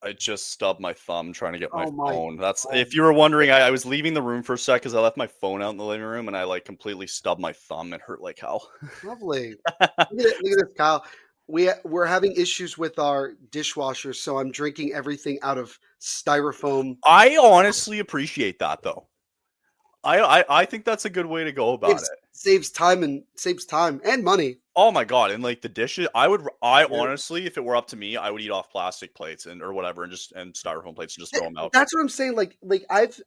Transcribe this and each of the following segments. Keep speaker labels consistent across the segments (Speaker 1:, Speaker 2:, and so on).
Speaker 1: I just stubbed my thumb trying to get my
Speaker 2: Oh my
Speaker 1: phone. That's
Speaker 2: god.
Speaker 1: if you were wondering, I was leaving the room for a sec because I left my phone out in the living room and I like completely stubbed my thumb. It hurt like hell.
Speaker 2: Lovely. Look at this, Kyle. We're having issues with our dishwasher, so I'm drinking everything out of styrofoam.
Speaker 1: I honestly appreciate that though. I think that's a good way to go about
Speaker 2: Saves
Speaker 1: it.
Speaker 2: saves time and money.
Speaker 1: Oh my god, and like the dishes, I
Speaker 2: Yeah.
Speaker 1: honestly, if it were up to me, I would eat off plastic plates or whatever and styrofoam plates and just throw them out.
Speaker 2: That's what I'm saying.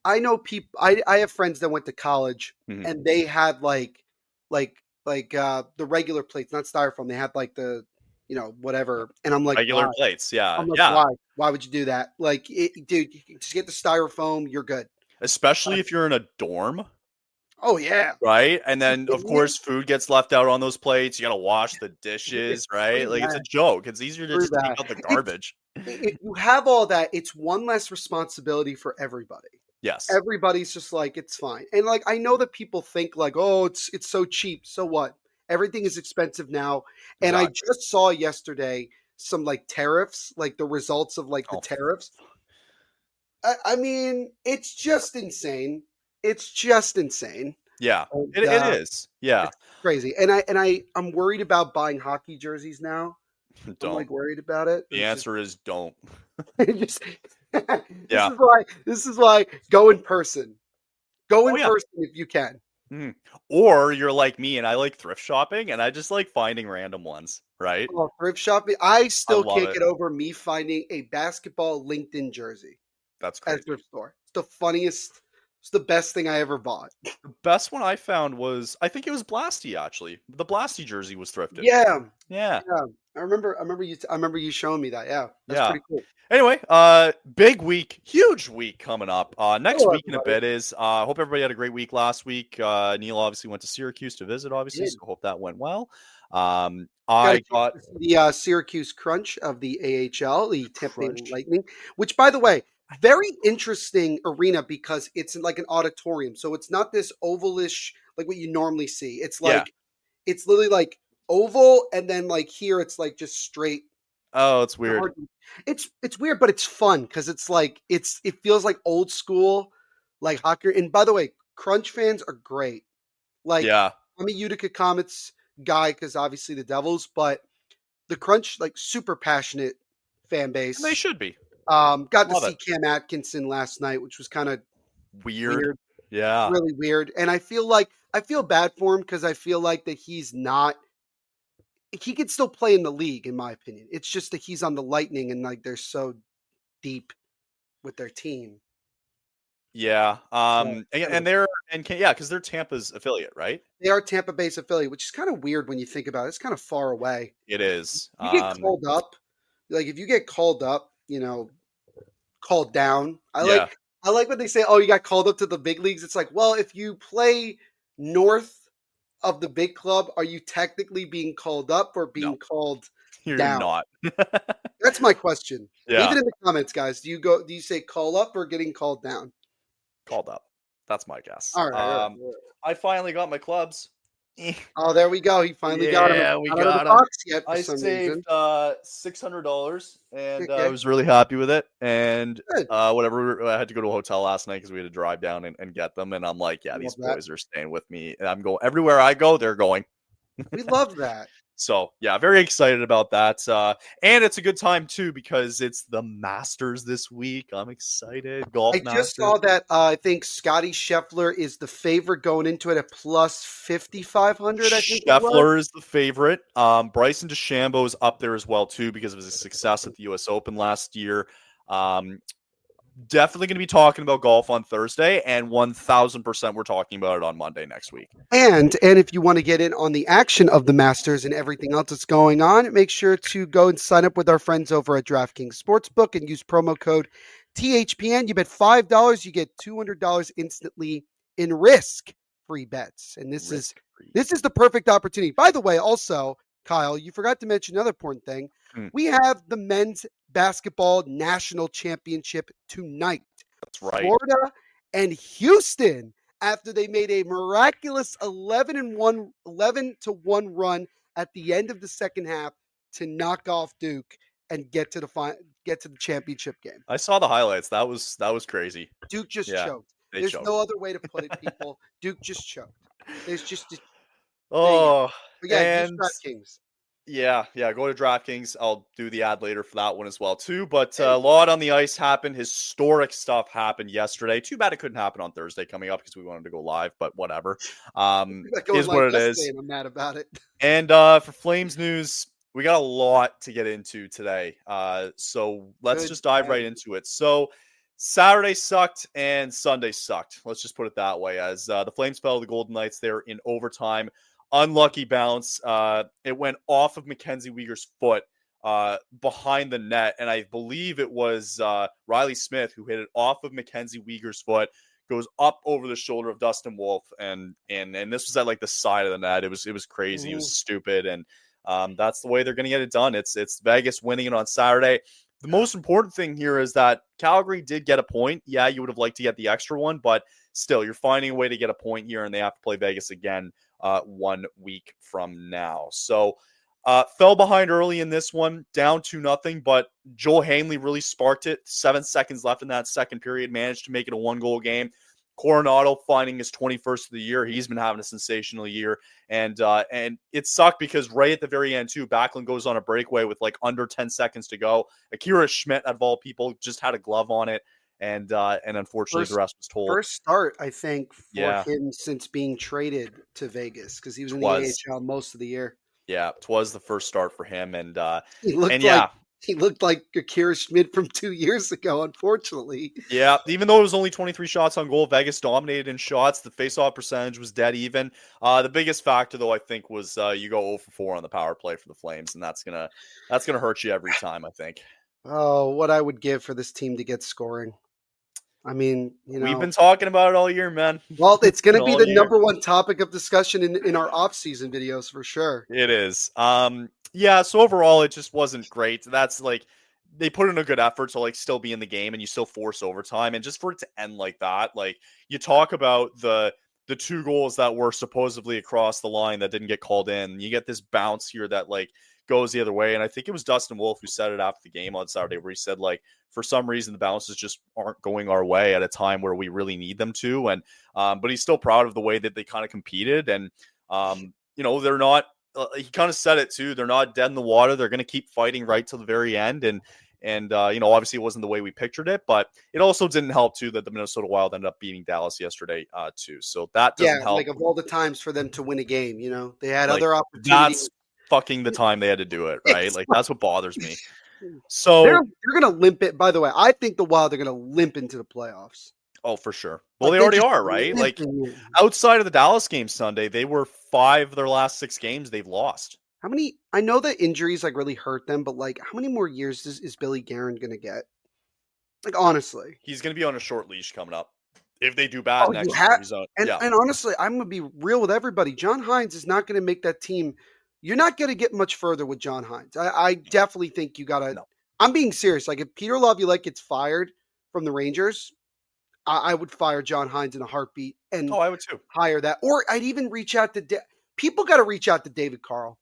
Speaker 2: I know people. I have friends that went to college
Speaker 1: Mhm.
Speaker 2: and they had like the regular plates, not styrofoam. They had like the whatever. And I'm like,
Speaker 1: Regular
Speaker 2: why?
Speaker 1: plates, yeah,
Speaker 2: I'm like,
Speaker 1: yeah.
Speaker 2: why? Why would you do that? Dude, you can just get the styrofoam. You're good.
Speaker 1: Especially if you're in a dorm,
Speaker 2: Oh yeah.
Speaker 1: right? And
Speaker 2: You
Speaker 1: then of
Speaker 2: kidding me?
Speaker 1: course food gets left out on those plates. You gotta wash the dishes, right?
Speaker 2: Screw
Speaker 1: Like it's a
Speaker 2: that.
Speaker 1: joke. It's easier to
Speaker 2: Screw
Speaker 1: just take
Speaker 2: that.
Speaker 1: out the
Speaker 2: It's
Speaker 1: garbage.
Speaker 2: if you have all that, it's one less responsibility for everybody.
Speaker 1: Yes,
Speaker 2: Everybody's just like, it's fine. And like I know that people think like, oh, it's so cheap. So what? Everything is expensive now. And I
Speaker 1: exactly.
Speaker 2: just saw yesterday some like tariffs, like the results of like the
Speaker 1: Oh,
Speaker 2: tariffs. I mean, it's just insane. It's just insane.
Speaker 1: yeah.
Speaker 2: And
Speaker 1: It is. Yeah.
Speaker 2: it's crazy. And I'm worried about buying hockey jerseys now. I'm
Speaker 1: Don't.
Speaker 2: like worried about it.
Speaker 1: The answer is don't.
Speaker 2: It just this
Speaker 1: Yeah.
Speaker 2: is why go in person. Go
Speaker 1: Oh
Speaker 2: in
Speaker 1: yeah.
Speaker 2: person if you can.
Speaker 1: Mhm. Or you're like me and I like thrift shopping and I just like finding random ones, right?
Speaker 2: Oh, thrift shopping. I
Speaker 1: I
Speaker 2: still
Speaker 1: love
Speaker 2: can't
Speaker 1: it.
Speaker 2: get over me finding a basketball LinkedIn jersey
Speaker 1: That's
Speaker 2: at a
Speaker 1: crazy.
Speaker 2: thrift store. It's the funniest. It's the best thing I ever bought.
Speaker 1: The best one I found was I think it was Blasty actually. The Blasty jersey was thrifted.
Speaker 2: Yeah,
Speaker 1: Yeah.
Speaker 2: yeah. I remember you showing me that. Yeah, that's
Speaker 1: Yeah.
Speaker 2: pretty cool.
Speaker 1: Anyway, big week, huge week coming up. Next
Speaker 2: Hello,
Speaker 1: week in a
Speaker 2: everybody.
Speaker 1: bit is hope everybody had a great week last week. Neil obviously went to Syracuse to visit, obviously,
Speaker 2: Did
Speaker 1: so hope that went well.
Speaker 2: got a
Speaker 1: I
Speaker 2: chance
Speaker 1: got
Speaker 2: to see the Syracuse Crunch of the AHL, the Tampa Bay
Speaker 1: crunch.
Speaker 2: Lightning, which, by the way, very interesting arena because it's in like an auditorium. So it's not this ovalish like what you normally see.
Speaker 1: Yeah.
Speaker 2: It's literally like oval, and then like here it's like just straight.
Speaker 1: Oh, it's weird.
Speaker 2: It's weird, but it's fun because it feels like old school, like hockey. And by the way, Crunch fans are great. Like
Speaker 1: Yeah.
Speaker 2: I'm a Utica Comets guy because obviously the Devils, but the Crunch like super passionate fan
Speaker 1: And they
Speaker 2: base.
Speaker 1: should be.
Speaker 2: Got to
Speaker 1: Love
Speaker 2: see
Speaker 1: it.
Speaker 2: Cam Atkinson last night, which was kind of
Speaker 1: Weird.
Speaker 2: weird,
Speaker 1: Yeah.
Speaker 2: really weird. And I feel bad for him because I feel like that he could still play in the league, in my opinion. It's just that he's on the Lightning and like they're so deep with their team.
Speaker 1: Yeah.
Speaker 2: So
Speaker 1: And they're yeah, because they're Tampa's affiliate, right?
Speaker 2: they are Tampa Bay's affiliate, which is kind of weird when you think about it. It's kind of far away.
Speaker 1: It is.
Speaker 2: You get called up, like if you get called up, called down.
Speaker 1: Yeah.
Speaker 2: I like when they say, "Oh, you got called up to the big leagues." It's like, well, if you play north of the big club, are you technically being called up or
Speaker 1: No,
Speaker 2: being called
Speaker 1: you're
Speaker 2: down?
Speaker 1: not.
Speaker 2: That's my question. Leave
Speaker 1: Yeah.
Speaker 2: it in the comments, guys. Do you say call up or getting called down?
Speaker 1: Called up. That's my guess.
Speaker 2: All right, all right. All right.
Speaker 1: I finally got my clubs.
Speaker 2: Oh, there we go. He finally got him.
Speaker 1: Yeah, we
Speaker 2: Not out of the
Speaker 1: got them.
Speaker 2: box yet for
Speaker 1: I
Speaker 2: some
Speaker 1: saved
Speaker 2: reason.
Speaker 1: $600 and I
Speaker 2: Okay,
Speaker 1: was really happy with it. And
Speaker 2: good.
Speaker 1: whatever, I had to go to a hotel last night because we had to drive down and get them. And I'm like, yeah,
Speaker 2: Love
Speaker 1: these
Speaker 2: that.
Speaker 1: boys are staying with me. And I'm going everywhere I go, they're going.
Speaker 2: We love that.
Speaker 1: So yeah, very excited about that. And it's a good time too because it's the Masters this week. I'm excited. Golf
Speaker 2: I just
Speaker 1: Masters.
Speaker 2: saw that I think Scotty Scheffler is the favorite going into it at plus 5,500. I think it was.
Speaker 1: Scheffler is the favorite. Bryson DeChambeau is up there as well too because of his success at the U.S. Open last year. Um, Definitely going to be talking about golf on Thursday, and 1,000% we're talking about it on Monday next week.
Speaker 2: And if you want to get in on the action of the Masters and everything else that's going on, make sure to go and sign up with our friends over at DraftKings Sportsbook and use promo code THPN. You bet $5, you get $200 instantly in risk-free bets. And this is
Speaker 1: Risk free.
Speaker 2: this is the perfect opportunity. By the way, also, Kyle, you forgot to mention another important thing. We have the men's basketball national championship tonight.
Speaker 1: That's right.
Speaker 2: Florida and Houston after they made a miraculous 11-1 run at the end of the second half to knock off Duke and get to get to the championship game.
Speaker 1: I saw the highlights. That was crazy.
Speaker 2: Duke just
Speaker 1: Yeah,
Speaker 2: choked.
Speaker 1: they
Speaker 2: There's
Speaker 1: choked.
Speaker 2: no other way to put it, people. Duke just choked. There's just there you go.
Speaker 1: Oh,
Speaker 2: But yeah, use
Speaker 1: and
Speaker 2: DraftKings.
Speaker 1: yeah, go to DraftKings. I'll do the ad later for that one as well too. But a lot on the ice happened. Historic stuff happened yesterday. Too bad it couldn't happen on Thursday coming up because we wanted to go live. But whatever,
Speaker 2: Going
Speaker 1: is
Speaker 2: like
Speaker 1: what it
Speaker 2: yesterday,
Speaker 1: is.
Speaker 2: and I'm mad about it.
Speaker 1: And for Flames news, we got a lot to get into today. So let's
Speaker 2: Good,
Speaker 1: just dive
Speaker 2: bad.
Speaker 1: right into it. So Saturday sucked and Sunday sucked. Let's just put it that way. As the Flames fell to the Golden Knights there in overtime. Unlucky bounce. It went off of Mackenzie Weegar's foot behind the net. And I believe it was Riley Smith who hit it off of Mackenzie Weegar's foot, goes up over the shoulder of Dustin Wolf. And this was at like the side of the net. It was crazy. It was stupid. And that's the way they're going to get it done. It's Vegas winning it on Saturday. The most important thing here is that Calgary did get a point. Yeah, you would have liked to get the extra one, but still, you're finding a way to get a point here, and they have to play Vegas again 1 week from now. So fell behind early in this one, down 2-0, but Joel Hanley really sparked it. 7 seconds left in that second period, managed to make it a 1-goal game. Coronado finding his 21st of the year. He's been having a sensational year. And it sucked because right at the very end, too, Backlund goes on a breakaway with like under 10 seconds to go. Akira Schmidt, out of all people, just had a glove on it. And unfortunately, the rest was told.
Speaker 2: First start, I think, for
Speaker 1: Yeah.
Speaker 2: him since being traded to Vegas because he was in the
Speaker 1: Twas.
Speaker 2: AHL most of the year.
Speaker 1: Yeah, it was the first start for him. And
Speaker 2: He looked like Akira Schmidt from 2 years ago, unfortunately.
Speaker 1: Yeah, even though it was only 23 shots on goal, Vegas dominated in shots. The faceoff percentage was dead even. The biggest factor, though, I think, was you go 0 for 4 on the power play for the Flames, and that's gonna hurt you every time, I think.
Speaker 2: Oh, what I would give for this team to get scoring. I mean,
Speaker 1: we've been talking about it all year, man.
Speaker 2: Well, it's going to be the number one topic of discussion in our off-season videos for sure.
Speaker 1: It is. Yeah, so overall, it just wasn't great. That's like, they put in a good effort to like still be in the game and you still force overtime. And just for it to end like that, like you talk about the 2 goals that were supposedly across the line that didn't get called in. You get this bounce here that like goes the other way. And I think it was Dustin Wolf who said it after the game on Saturday where he said like, for some reason, the bounces just aren't going our way at a time where we really need them to. And, but he's still proud of the way that they kind of competed. And, they're not, he kind of said it too. They're not dead in the water. They're going to keep fighting right till the very end. And obviously it wasn't the way we pictured it, but it also didn't help too that the Minnesota Wild ended up beating Dallas yesterday too. So that doesn't help.
Speaker 2: Like of all the times for them to win a game, they had other opportunities.
Speaker 1: That's fucking the time they had to do it, right? Like that's what bothers me. So
Speaker 2: they're going to limp it. By the way, I think the Wild are going to limp into the playoffs.
Speaker 1: Oh, for sure. Well, they already are, right? Like outside of the Dallas game Sunday, they were 5 of their last 6 games they've lost.
Speaker 2: How many? I know that injuries like really hurt them, but like how many more years is Billy Guerin going to get? Like honestly,
Speaker 1: he's going to be on a short leash coming up. If they do bad next year,
Speaker 2: and honestly, I'm going to be real with everybody. John Hines is not going to make that team. You're not going to get much further with John Hines. I definitely think you got to. No. I'm being serious. Like if Peter Laviolette gets fired from the Rangers, I would fire John Hines in a heartbeat. And
Speaker 1: I would too.
Speaker 2: Hire that, or I'd even reach out to people. Got to reach out to David Carl.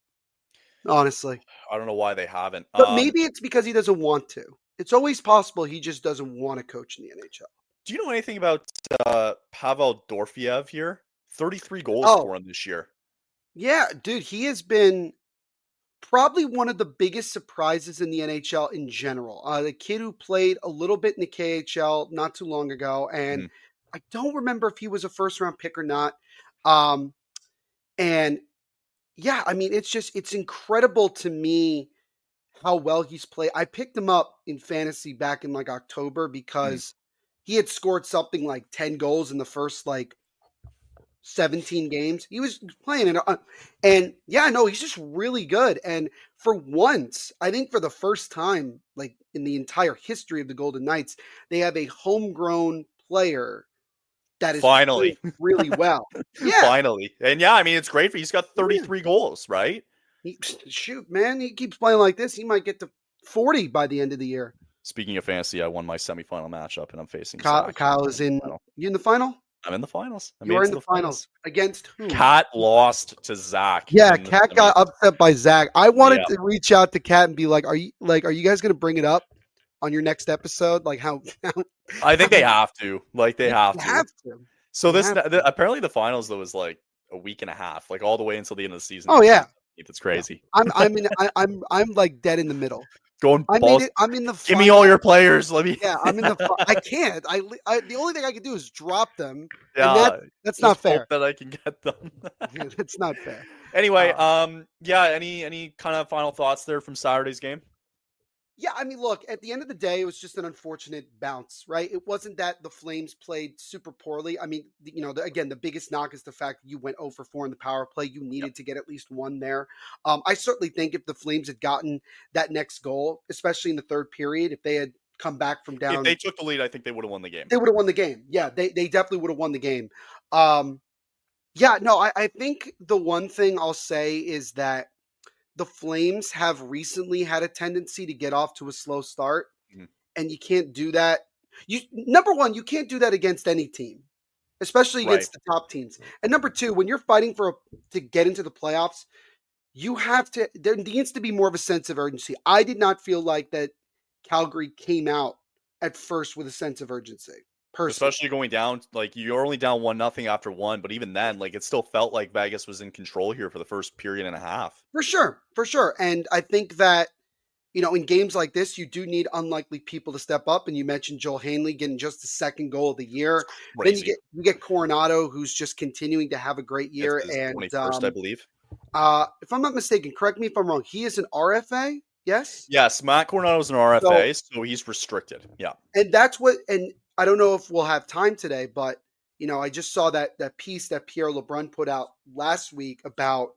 Speaker 2: Honestly,
Speaker 1: I don't know why they haven't.
Speaker 2: But maybe it's because he doesn't want to. It's always possible he just doesn't want to coach in the NHL.
Speaker 1: Do you know anything about Pavel Dorofeyev here? 33 goals for him this year.
Speaker 2: Yeah, dude, he has been probably one of the biggest surprises in the NHL in general. The kid who played a little bit in the KHL not too long ago, and I don't remember if he was a first-round pick or not. And yeah, I mean, it's incredible to me how well he's played. I picked him up in fantasy back in like October because he had scored something like 10 goals in the first like 17 games. He was playing it. And yeah, no, he's just really good. And for once, I think for the first time, like in the entire history of the Golden Knights, they have a homegrown player that is
Speaker 1: finally
Speaker 2: really well. Yeah.
Speaker 1: Finally. And yeah, I mean, it's great. He's got 33 goals, right?
Speaker 2: Shoot, man, he keeps playing like this. He might get to 40 by the end of the year.
Speaker 1: Speaking of fantasy, I won my semifinal matchup and I'm facing
Speaker 2: Kyle is in. You in the final?
Speaker 1: I'm in the finals.
Speaker 2: You're in the finals. Against who?
Speaker 1: Kat lost to Zach.
Speaker 2: Yeah, Kat got upset by Zach. I wanted to reach out to Kat and be like, are you guys going to bring it up? on your next episode? Like how
Speaker 1: I think they have to. Like they have
Speaker 2: you
Speaker 1: to.
Speaker 2: have to.
Speaker 1: So
Speaker 2: You have to.
Speaker 1: apparently the finals though was like a week and a half, like all the way until the end of the season.
Speaker 2: Oh yeah.
Speaker 1: It's
Speaker 2: Yeah.
Speaker 1: crazy.
Speaker 2: I'm like dead in the middle.
Speaker 1: Going
Speaker 2: I'm
Speaker 1: balls.
Speaker 2: in the
Speaker 1: Give me all
Speaker 2: final.
Speaker 1: your players. Let me.
Speaker 2: Yeah, I'm in the. I can't. The only thing I can do is drop them, and
Speaker 1: Yeah.
Speaker 2: that's
Speaker 1: Just
Speaker 2: not
Speaker 1: hope
Speaker 2: fair.
Speaker 1: that I can get them.
Speaker 2: That's not fair.
Speaker 1: Anyway,
Speaker 2: Uh,
Speaker 1: yeah. Any kind of final thoughts there from Saturday's game?
Speaker 2: Yeah, I mean, look, at the end of the day, it was just an unfortunate bounce, right? It wasn't that the Flames played super poorly. I mean, again, the biggest knock is the fact that you went 0 for 4 in the power play. You
Speaker 1: Yep.
Speaker 2: needed to get at least one there. I certainly think if the Flames had gotten that next goal, especially in the third period, if they had come back from
Speaker 1: If
Speaker 2: down,
Speaker 1: they took the lead, I think they would have won the game.
Speaker 2: they would have won the game. Yeah, they definitely would have won the game. Yeah, no, I think the one thing I'll say is that the Flames have recently had a tendency to get off to a slow start,
Speaker 1: Mhm.
Speaker 2: and you can't do that. Number one, you can't do that against any team, especially
Speaker 1: Right.
Speaker 2: against the top teams. And number two, when you're fighting to get into the playoffs, you have to. There needs to be more of a sense of urgency. I did not feel like that Calgary came out at first with a sense of urgency. Personally,
Speaker 1: Especially going down, like you're only down 1-0 after one, but even then, like it still felt like Vegas was in control here for the first period and a half.
Speaker 2: for sure. And I think that in games like this, you do need unlikely people to step up. And you mentioned Joel Hanley getting just the second goal of the year. Then
Speaker 1: Crazy.
Speaker 2: you get Coronado, who's just continuing to have a great
Speaker 1: It's
Speaker 2: year.
Speaker 1: his
Speaker 2: And
Speaker 1: 21st, I believe.
Speaker 2: if I'm not mistaken, correct me if I'm wrong. He is an RFA, yes.
Speaker 1: Yes, Matt Coronado's an RFA, so he's restricted. Yeah.
Speaker 2: And that's what. And I don't know if we'll have time today, but I just saw that piece that Pierre LeBrun put out last week about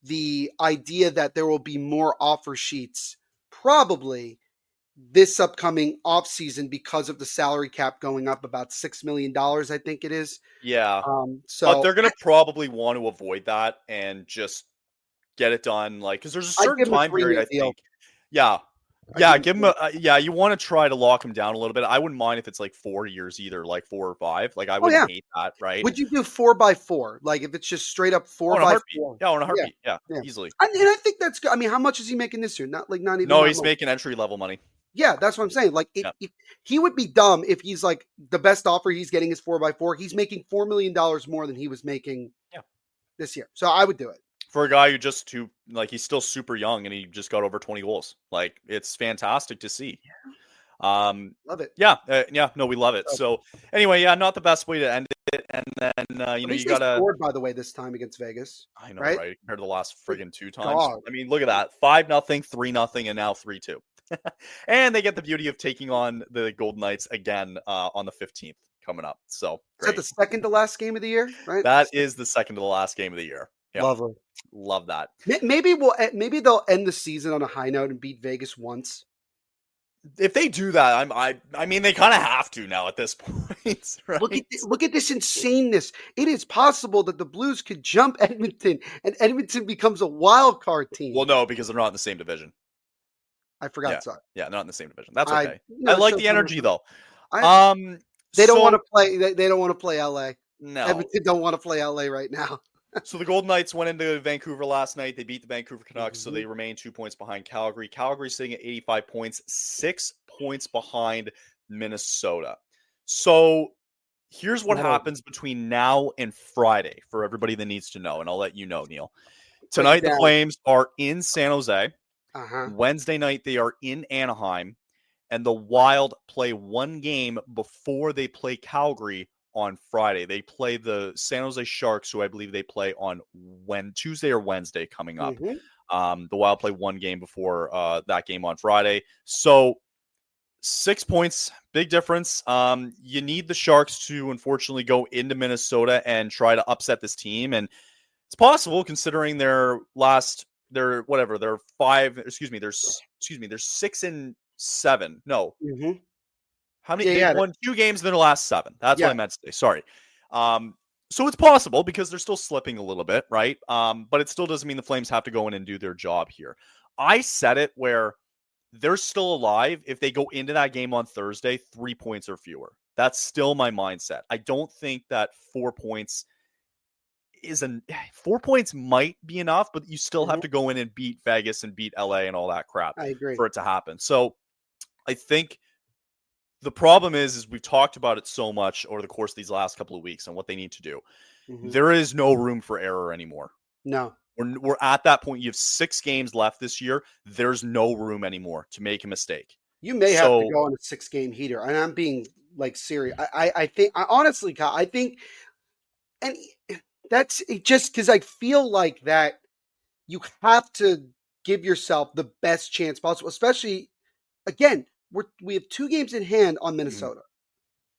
Speaker 2: the idea that there will be more offer sheets probably this upcoming offseason because of the salary cap going up about $6 million, I think it is.
Speaker 1: Yeah.
Speaker 2: So
Speaker 1: But they're going to probably want to avoid that and just get it done. Like, because there's a
Speaker 2: I'd
Speaker 1: certain
Speaker 2: give him a
Speaker 1: time period,
Speaker 2: 3-year
Speaker 1: I
Speaker 2: deal.
Speaker 1: think. Yeah.
Speaker 2: I'd
Speaker 1: Yeah.
Speaker 2: give him
Speaker 1: Give him yeah. You want to try to lock him down a little bit. I wouldn't mind if it's like 4 years either, like 4 or 5. Like, I wouldn't hate that, right?
Speaker 2: Would you do 4x4? Like if it's just straight up
Speaker 1: Oh, in a
Speaker 2: 4x4?
Speaker 1: heartbeat. Yeah, in a heartbeat. Yeah,
Speaker 2: Yeah.
Speaker 1: easily.
Speaker 2: And I think that's good. I mean, how much is he making this year? Not even
Speaker 1: No,
Speaker 2: that
Speaker 1: he's
Speaker 2: much.
Speaker 1: making entry level money.
Speaker 2: Yeah, that's what I'm saying. Like,
Speaker 1: Yeah.
Speaker 2: if he would be dumb if he's like the best offer he's getting is 4x4. He's making $4 million more than he was making this year. So I would do it.
Speaker 1: For a guy who like he's still super young and he just got over 20 goals. Like it's fantastic to see.
Speaker 2: Love it.
Speaker 1: Yeah, no, we love it. So anyway, yeah, not the best way to end it. And then you gotta
Speaker 2: scored, by the way, this time against Vegas.
Speaker 1: I know,
Speaker 2: right?
Speaker 1: Compared to the last friggin' 2 times.
Speaker 2: God.
Speaker 1: I mean, look at that. 5-0, 3-0, and now 3-2. And they get the beauty of taking on the Golden Knights again on the 15th coming up. So
Speaker 2: Is that the second to last game of the year? Right.
Speaker 1: That is the second to the last game of the year. Yeah.
Speaker 2: Lovely.
Speaker 1: Love that.
Speaker 2: Maybe they'll end the season on a high note and beat Vegas once.
Speaker 1: If they do that, I mean, they kind of have to now at this point. Right?
Speaker 2: Look at this insaneness. It is possible that the Blues could jump Edmonton and Edmonton becomes a wild card team.
Speaker 1: Well, no, because they're not in the same division.
Speaker 2: I forgot.
Speaker 1: Yeah.
Speaker 2: Sorry.
Speaker 1: Yeah, not in the same division. That's okay.
Speaker 2: No,
Speaker 1: I like
Speaker 2: so
Speaker 1: the energy though.
Speaker 2: they don't want to play. They don't want to play LA.
Speaker 1: No,
Speaker 2: Edmonton don't want to play LA right now.
Speaker 1: So the Golden Knights went into Vancouver last night. They beat the Vancouver Canucks, so they remain 2 points behind Calgary. Calgary's sitting at 85 points, 6 points behind Minnesota. So here's what happens between now and Friday for everybody that needs to know, and I'll let you know, Neil. Tonight, the Flames are in San Jose. Wednesday night, they are in Anaheim, and the Wild play one game before they play Calgary on Friday. They play the San Jose Sharks, who I believe they play on Tuesday or Wednesday coming up. The Wild play one game before that game on Friday. So 6 points, big difference. You need the Sharks to unfortunately go into Minnesota and try to upset this team. And it's possible considering their 6-7. No. How many? They won 2 games in their last 7. That's what I meant to say. Sorry. So it's possible because they're still slipping a little bit, right? But it still doesn't mean the Flames have to go in and do their job here. I said it where they're still alive if they go into that game on Thursday 3 points or fewer. That's still my mindset. I don't think that 4 points 4 points might be enough, but you still have to go in and beat Vegas and beat LA and all that crap
Speaker 2: I agree
Speaker 1: for it to happen. So I think the problem is we've talked about it so much over the course of these last couple of weeks and what they need to do.
Speaker 2: Mhm.
Speaker 1: There is no room for error anymore.
Speaker 2: No.
Speaker 1: We're at that point. You have 6 games left this year. There's no room anymore to make a mistake.
Speaker 2: You may have to
Speaker 1: So
Speaker 2: go on a 6-game heater, and I'm being like serious. I think I honestly, Kyle, I think, and that's it just because I feel like that you have to give yourself the best chance possible. Especially again, we have 2 games in hand on Minnesota.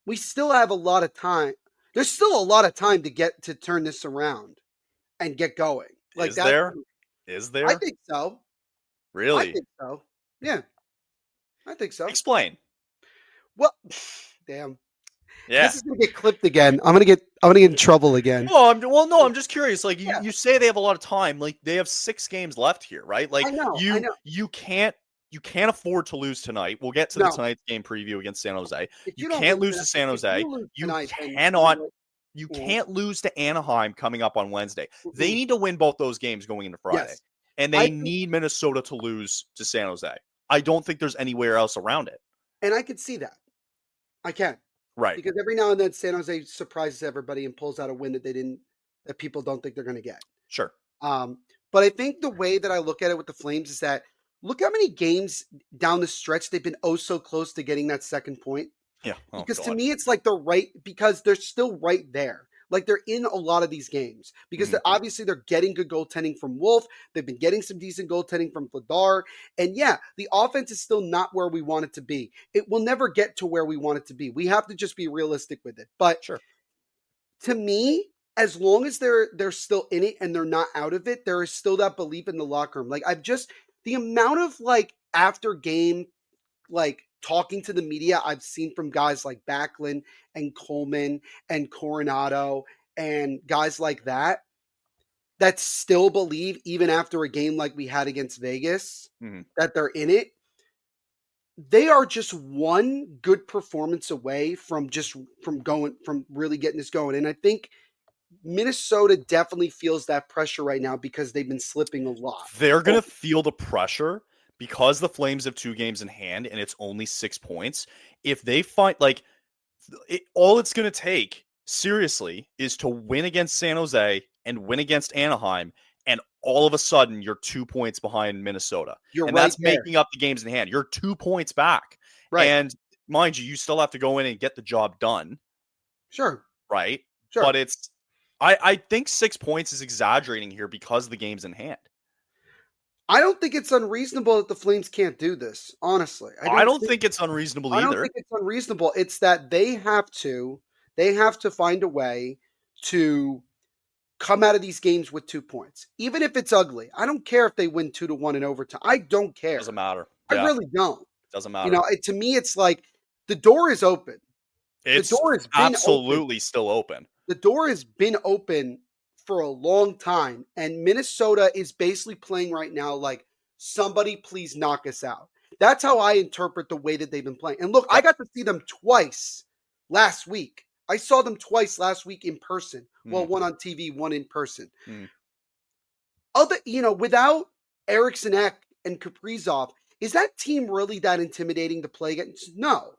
Speaker 2: We still have a lot of time. There's still a lot of time to turn this around and get going. Like
Speaker 1: is
Speaker 2: that.
Speaker 1: there? Is
Speaker 2: I
Speaker 1: there?
Speaker 2: think so. I
Speaker 1: Really?
Speaker 2: think so. Yeah, I think so.
Speaker 1: Explain.
Speaker 2: Well, damn.
Speaker 1: Yeah.
Speaker 2: This is gonna get clipped again. I'm gonna get in trouble again.
Speaker 1: No, I'm just curious. Like
Speaker 2: Yeah.
Speaker 1: you say they have a lot of time. Like they have 6 games left here, right? Like
Speaker 2: I know.
Speaker 1: you can't afford to lose tonight. We'll get to the
Speaker 2: No.
Speaker 1: tonight's game preview against San Jose.
Speaker 2: If
Speaker 1: You
Speaker 2: don't
Speaker 1: can't lose
Speaker 2: tonight-
Speaker 1: to San
Speaker 2: if
Speaker 1: Jose.
Speaker 2: lose
Speaker 1: You
Speaker 2: tonight, then
Speaker 1: cannot. You
Speaker 2: Yeah.
Speaker 1: can't lose to Anaheim coming up on Wednesday. They
Speaker 2: Mm-mm.
Speaker 1: need to win both those games going into Friday.
Speaker 2: Yes.
Speaker 1: And
Speaker 2: I
Speaker 1: they
Speaker 2: think-
Speaker 1: need Minnesota to lose to San Jose. I don't think there's anywhere else around it.
Speaker 2: And I can see that. I can.
Speaker 1: Right.
Speaker 2: Because every now and then San Jose surprises everybody and pulls out a win that people don't think they're gonna get.
Speaker 1: Sure.
Speaker 2: But I think the way that I look at it with the Flames is that look how many games down the stretch they've been oh so close to getting that second point.
Speaker 1: Yeah. Oh,
Speaker 2: Because to
Speaker 1: God.
Speaker 2: me, it's like because they're still right there. Like they're in a lot of these games because they're getting good goaltending from Wolf. They've been getting some decent goaltending from Vladar. And yeah, the offense is still not where we want it to be. It will never get to where we want it to be. We have to just be realistic with it. But
Speaker 1: Sure.
Speaker 2: to me, as long as they're still in it and they're not out of it, there is still that belief in the locker room. Like the amount of like after game like talking to the media I've seen from guys like Backlund and Coleman and Coronado and guys like that still believe even after a game like we had against Vegas that they're in it. They are just one good performance away from really getting this going. And I think Minnesota definitely feels that pressure right now because they've been slipping a lot.
Speaker 1: They're going to feel the pressure because the Flames have 2 games in hand and it's only 6 points. If they find all it's going to take seriously is to win against San Jose and win against Anaheim. And all of a sudden you're 2 points behind Minnesota. And
Speaker 2: right
Speaker 1: that's
Speaker 2: there.
Speaker 1: making up the games in hand. You're 2 points back.
Speaker 2: Right.
Speaker 1: And mind you still have to go in and get the job done.
Speaker 2: Sure.
Speaker 1: Right.
Speaker 2: Sure.
Speaker 1: But I think 6 points is exaggerating here because of the games in hand.
Speaker 2: I don't think it's unreasonable that the Flames can't do this, honestly.
Speaker 1: I don't think it's unreasonable either.
Speaker 2: I don't think it's unreasonable. It's that they have to find a way to come out of these games with 2 points. Even if it's ugly. I don't care if they win 2-1 in overtime. I don't care.
Speaker 1: Doesn't matter.
Speaker 2: I really don't.
Speaker 1: Doesn't matter.
Speaker 2: You know, to me it's like the door is open.
Speaker 1: It's
Speaker 2: the door has been
Speaker 1: absolutely still open.
Speaker 2: The door has been open for a long time, and Minnesota is basically playing right now like somebody please knock us out. That's how I interpret the way that they've been playing. And look, I got to see them twice last week. I saw them twice last week in person. Well, one on TV, one in person. Without Eriksson Ek and Kaprizov, is that team really that intimidating to play against? No.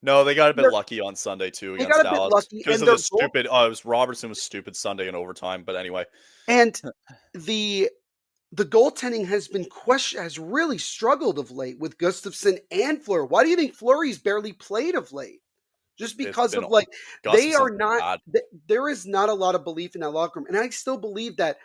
Speaker 1: No, they got a bit lucky on Sunday too against
Speaker 2: got a bit
Speaker 1: Dallas
Speaker 2: lucky,
Speaker 1: because
Speaker 2: and
Speaker 1: of the stupid. It was Robertson was stupid Sunday in overtime, but anyway.
Speaker 2: And the goaltending has really struggled of late with Gustafsson and Fleury. Why do you think Fleury's barely played of late? Just because of they are not. There is not a lot of belief in that locker room, and I still believe that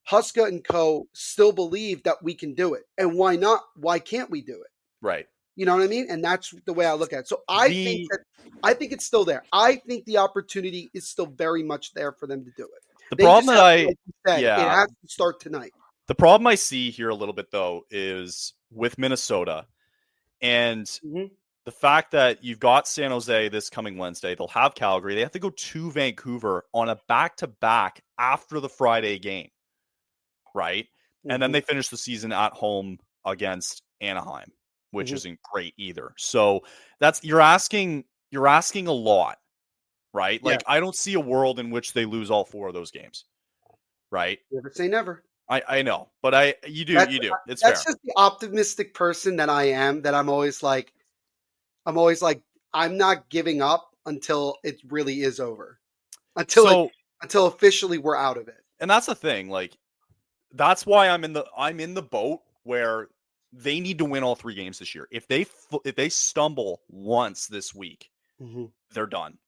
Speaker 2: Huska and co. still believe that we can do it. And why not? Why can't we do it?
Speaker 1: Right.
Speaker 2: You know what I mean? And that's the way I look at it. So I think it's still there. I think the opportunity is still very much there for them to do it.
Speaker 1: The problem that
Speaker 2: it has to start tonight.
Speaker 1: The problem I see here a little bit though is with Minnesota and the fact that you've got San Jose this coming Wednesday. They'll have Calgary. They have to go to Vancouver on a back-to-back after the Friday game, right? And then they finish the season at home against Anaheim, which isn't great either. So you're asking a lot, right? Like I don't see a world in which they lose all 4 of those games, right?
Speaker 2: Never say never.
Speaker 1: I know, but you do. It's
Speaker 2: that's
Speaker 1: fair.
Speaker 2: Just the optimistic person that I am. That I'm always like, I'm always like, I'm not giving up until it really is over. Until
Speaker 1: So,
Speaker 2: officially we're out of it.
Speaker 1: and that's the thing, like that's why I'm in the boat where they need to win all 3 games this year. If they stumble once this week,
Speaker 2: Mhm.
Speaker 1: they're done.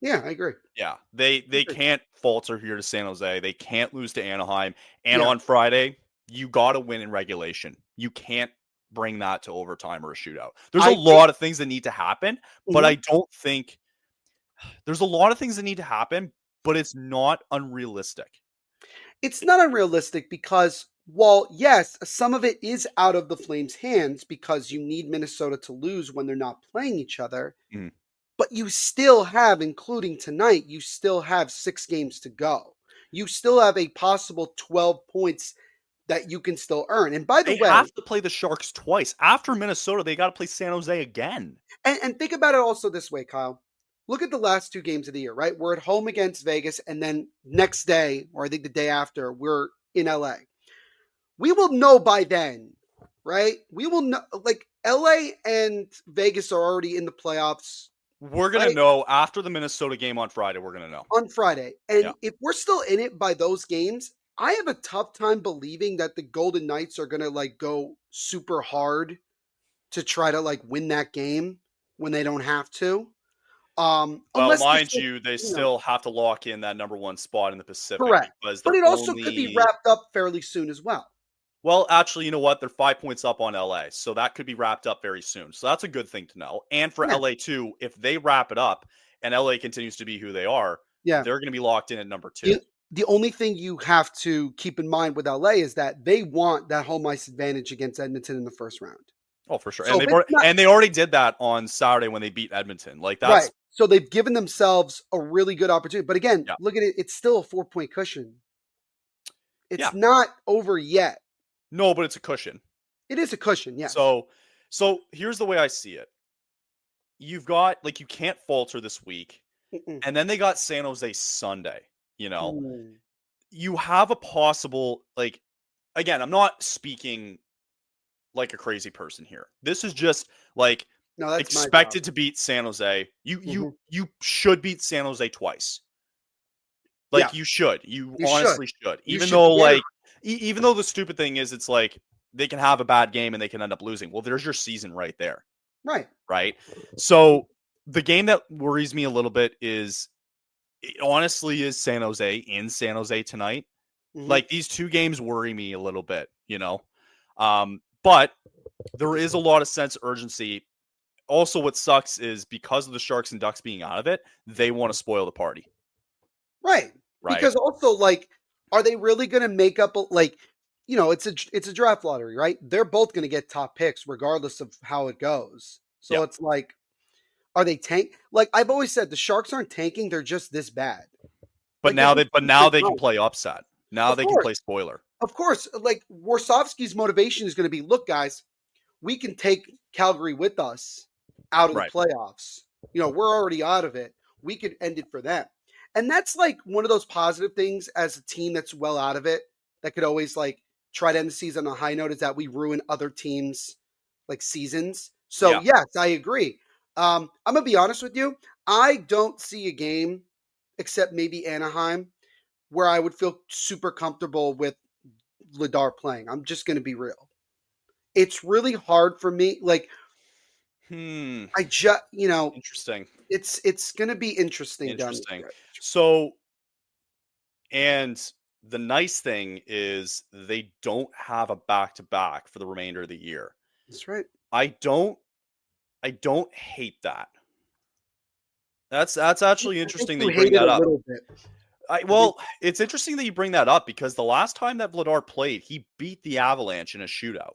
Speaker 2: Yeah, I agree.
Speaker 1: Yeah, they
Speaker 2: Agree.
Speaker 1: can't falter here to San Jose. They can't lose to Anaheim. And
Speaker 2: Yeah.
Speaker 1: on Friday, you got to win in regulation. You can't bring that to overtime or a shootout. There's a
Speaker 2: I think
Speaker 1: lot of things that need to happen, but
Speaker 2: Mhm.
Speaker 1: I don't think there's a lot of things that need to happen, but it's not unrealistic.
Speaker 2: It's not unrealistic because while yes, some of it is out of the Flames' hands because you need Minnesota to lose when they're not playing each other,
Speaker 1: Mhm.
Speaker 2: but you still have, including tonight, you still have 6 games to go. You still have a possible 12 points that you can still earn. And by the
Speaker 1: They
Speaker 2: way,
Speaker 1: have to play the Sharks twice. After Minnesota, they got to play San Jose again.
Speaker 2: and think about it also this way, Kyle. Look at the last 2 games of the year, right? We're at home against Vegas, and then next day, or I think the day after, we're in LA. We will know by then, right? We will know, like LA and Vegas are already in the playoffs,
Speaker 1: We're going to
Speaker 2: right?
Speaker 1: know after the Minnesota game on Friday. We're going to know.
Speaker 2: On Friday.
Speaker 1: Yeah.
Speaker 2: And if we're still in it by those games, I have a tough time believing that the Golden Knights are going to like go super hard to try to like win that game when they don't have to.
Speaker 1: Well,
Speaker 2: Unless
Speaker 1: mind
Speaker 2: it's like,
Speaker 1: you, they
Speaker 2: you know,
Speaker 1: still have to lock in that number 1 spot in the Pacific
Speaker 2: correct.
Speaker 1: because
Speaker 2: But
Speaker 1: they're
Speaker 2: it also could be
Speaker 1: only
Speaker 2: wrapped up fairly soon as well.
Speaker 1: well, actually, you know what? They're 5 points up on LA, so that could be wrapped up very soon. So that's a good thing to know. And for
Speaker 2: Yeah.
Speaker 1: LA too, if they wrap it up and LA continues to be who they are,
Speaker 2: Yeah.
Speaker 1: they're going to be locked in at number 2.
Speaker 2: The only thing you have to keep in mind with LA is that they want that home ice advantage against Edmonton in the first round.
Speaker 1: Oh, for sure.
Speaker 2: So if it's not
Speaker 1: And they already did that on Saturday when they beat Edmonton. Like
Speaker 2: right,
Speaker 1: that's
Speaker 2: so they've given themselves a really good opportunity. But again,
Speaker 1: yeah.
Speaker 2: look at it; it's still a 4 point cushion.
Speaker 1: Yeah.
Speaker 2: It's not over yet.
Speaker 1: No, but it's a cushion.
Speaker 2: It is a cushion, yes.
Speaker 1: So here's the way I see it. You've got like you can't falter this week,
Speaker 2: Mm-mm.
Speaker 1: and then they got San Jose Sunday, you know.
Speaker 2: Ooh.
Speaker 1: You have a possible like again, I'm not speaking like a crazy person here. This is just like
Speaker 2: No, that's my job.
Speaker 1: expected to beat San Jose.
Speaker 2: Mhm.
Speaker 1: You should beat San Jose twice.
Speaker 2: Yeah,
Speaker 1: Like you should. You
Speaker 2: you should.
Speaker 1: honestly should.
Speaker 2: You
Speaker 1: Even
Speaker 2: should
Speaker 1: though
Speaker 2: dare.
Speaker 1: like even though the stupid thing is it's like they can have a bad game and they can end up losing. Well, there's your season right there,
Speaker 2: Right.
Speaker 1: right? So the game that worries me a little bit is it honestly is San Jose in San Jose tonight.
Speaker 2: Mhm.
Speaker 1: Like these 2 games worry me a little bit, you know. But there is a lot of sense of urgency. Also, what sucks is because of the Sharks and Ducks being out of it, they want to spoil the party,
Speaker 2: Right.
Speaker 1: right?
Speaker 2: Because also, like, are they really going to make up like, it's a draft lottery, right? They're both going to get top picks regardless of how it goes.
Speaker 1: Yeah.
Speaker 2: So it's like, are they tank? Like I've always said, the Sharks aren't tanking; they're just this bad.
Speaker 1: But
Speaker 2: Like they're
Speaker 1: now
Speaker 2: just
Speaker 1: now
Speaker 2: this
Speaker 1: they can
Speaker 2: good.
Speaker 1: play upset. Now
Speaker 2: Of
Speaker 1: they can
Speaker 2: course,
Speaker 1: play spoiler.
Speaker 2: of course. Like Warsawski's motivation is going to be, look, guys, we can take Calgary with us out of the
Speaker 1: Right.
Speaker 2: playoffs. We're already out of it. We could end it for them. And that's like one of those positive things as a team that's well out of it that could always like try to end the season on a high note is that we ruin other teams like seasons. So
Speaker 1: Yeah.
Speaker 2: yes, I agree. I'm gonna be honest with you. I don't see a game except maybe Anaheim where I would feel super comfortable with Ladar playing. I'm just gonna be real. It's really hard for me. Like
Speaker 1: Hmm.
Speaker 2: I just,
Speaker 1: Interesting.
Speaker 2: it's going to be interesting down the
Speaker 1: Interesting.
Speaker 2: stretch.
Speaker 1: So, and the nice thing is they don't have a back to back for the remainder of the year.
Speaker 2: That's right.
Speaker 1: I don't hate that. That's actually
Speaker 2: I think
Speaker 1: interesting that
Speaker 2: you
Speaker 1: you bring
Speaker 2: hate it
Speaker 1: that
Speaker 2: a
Speaker 1: up.
Speaker 2: little bit. I think
Speaker 1: Well, it's interesting that you bring that up because the last time that Vladar played, he beat the Avalanche in a shootout.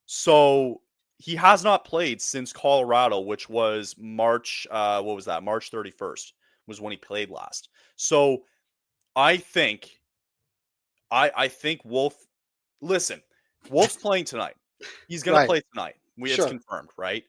Speaker 1: So he has not played since Colorado, which was March. What was that? March 31st was when he played last. So I think, I think Wolf. Listen, Wolf's playing tonight. He's going to
Speaker 2: right.
Speaker 1: play tonight. It's
Speaker 2: Sure.
Speaker 1: confirmed, right?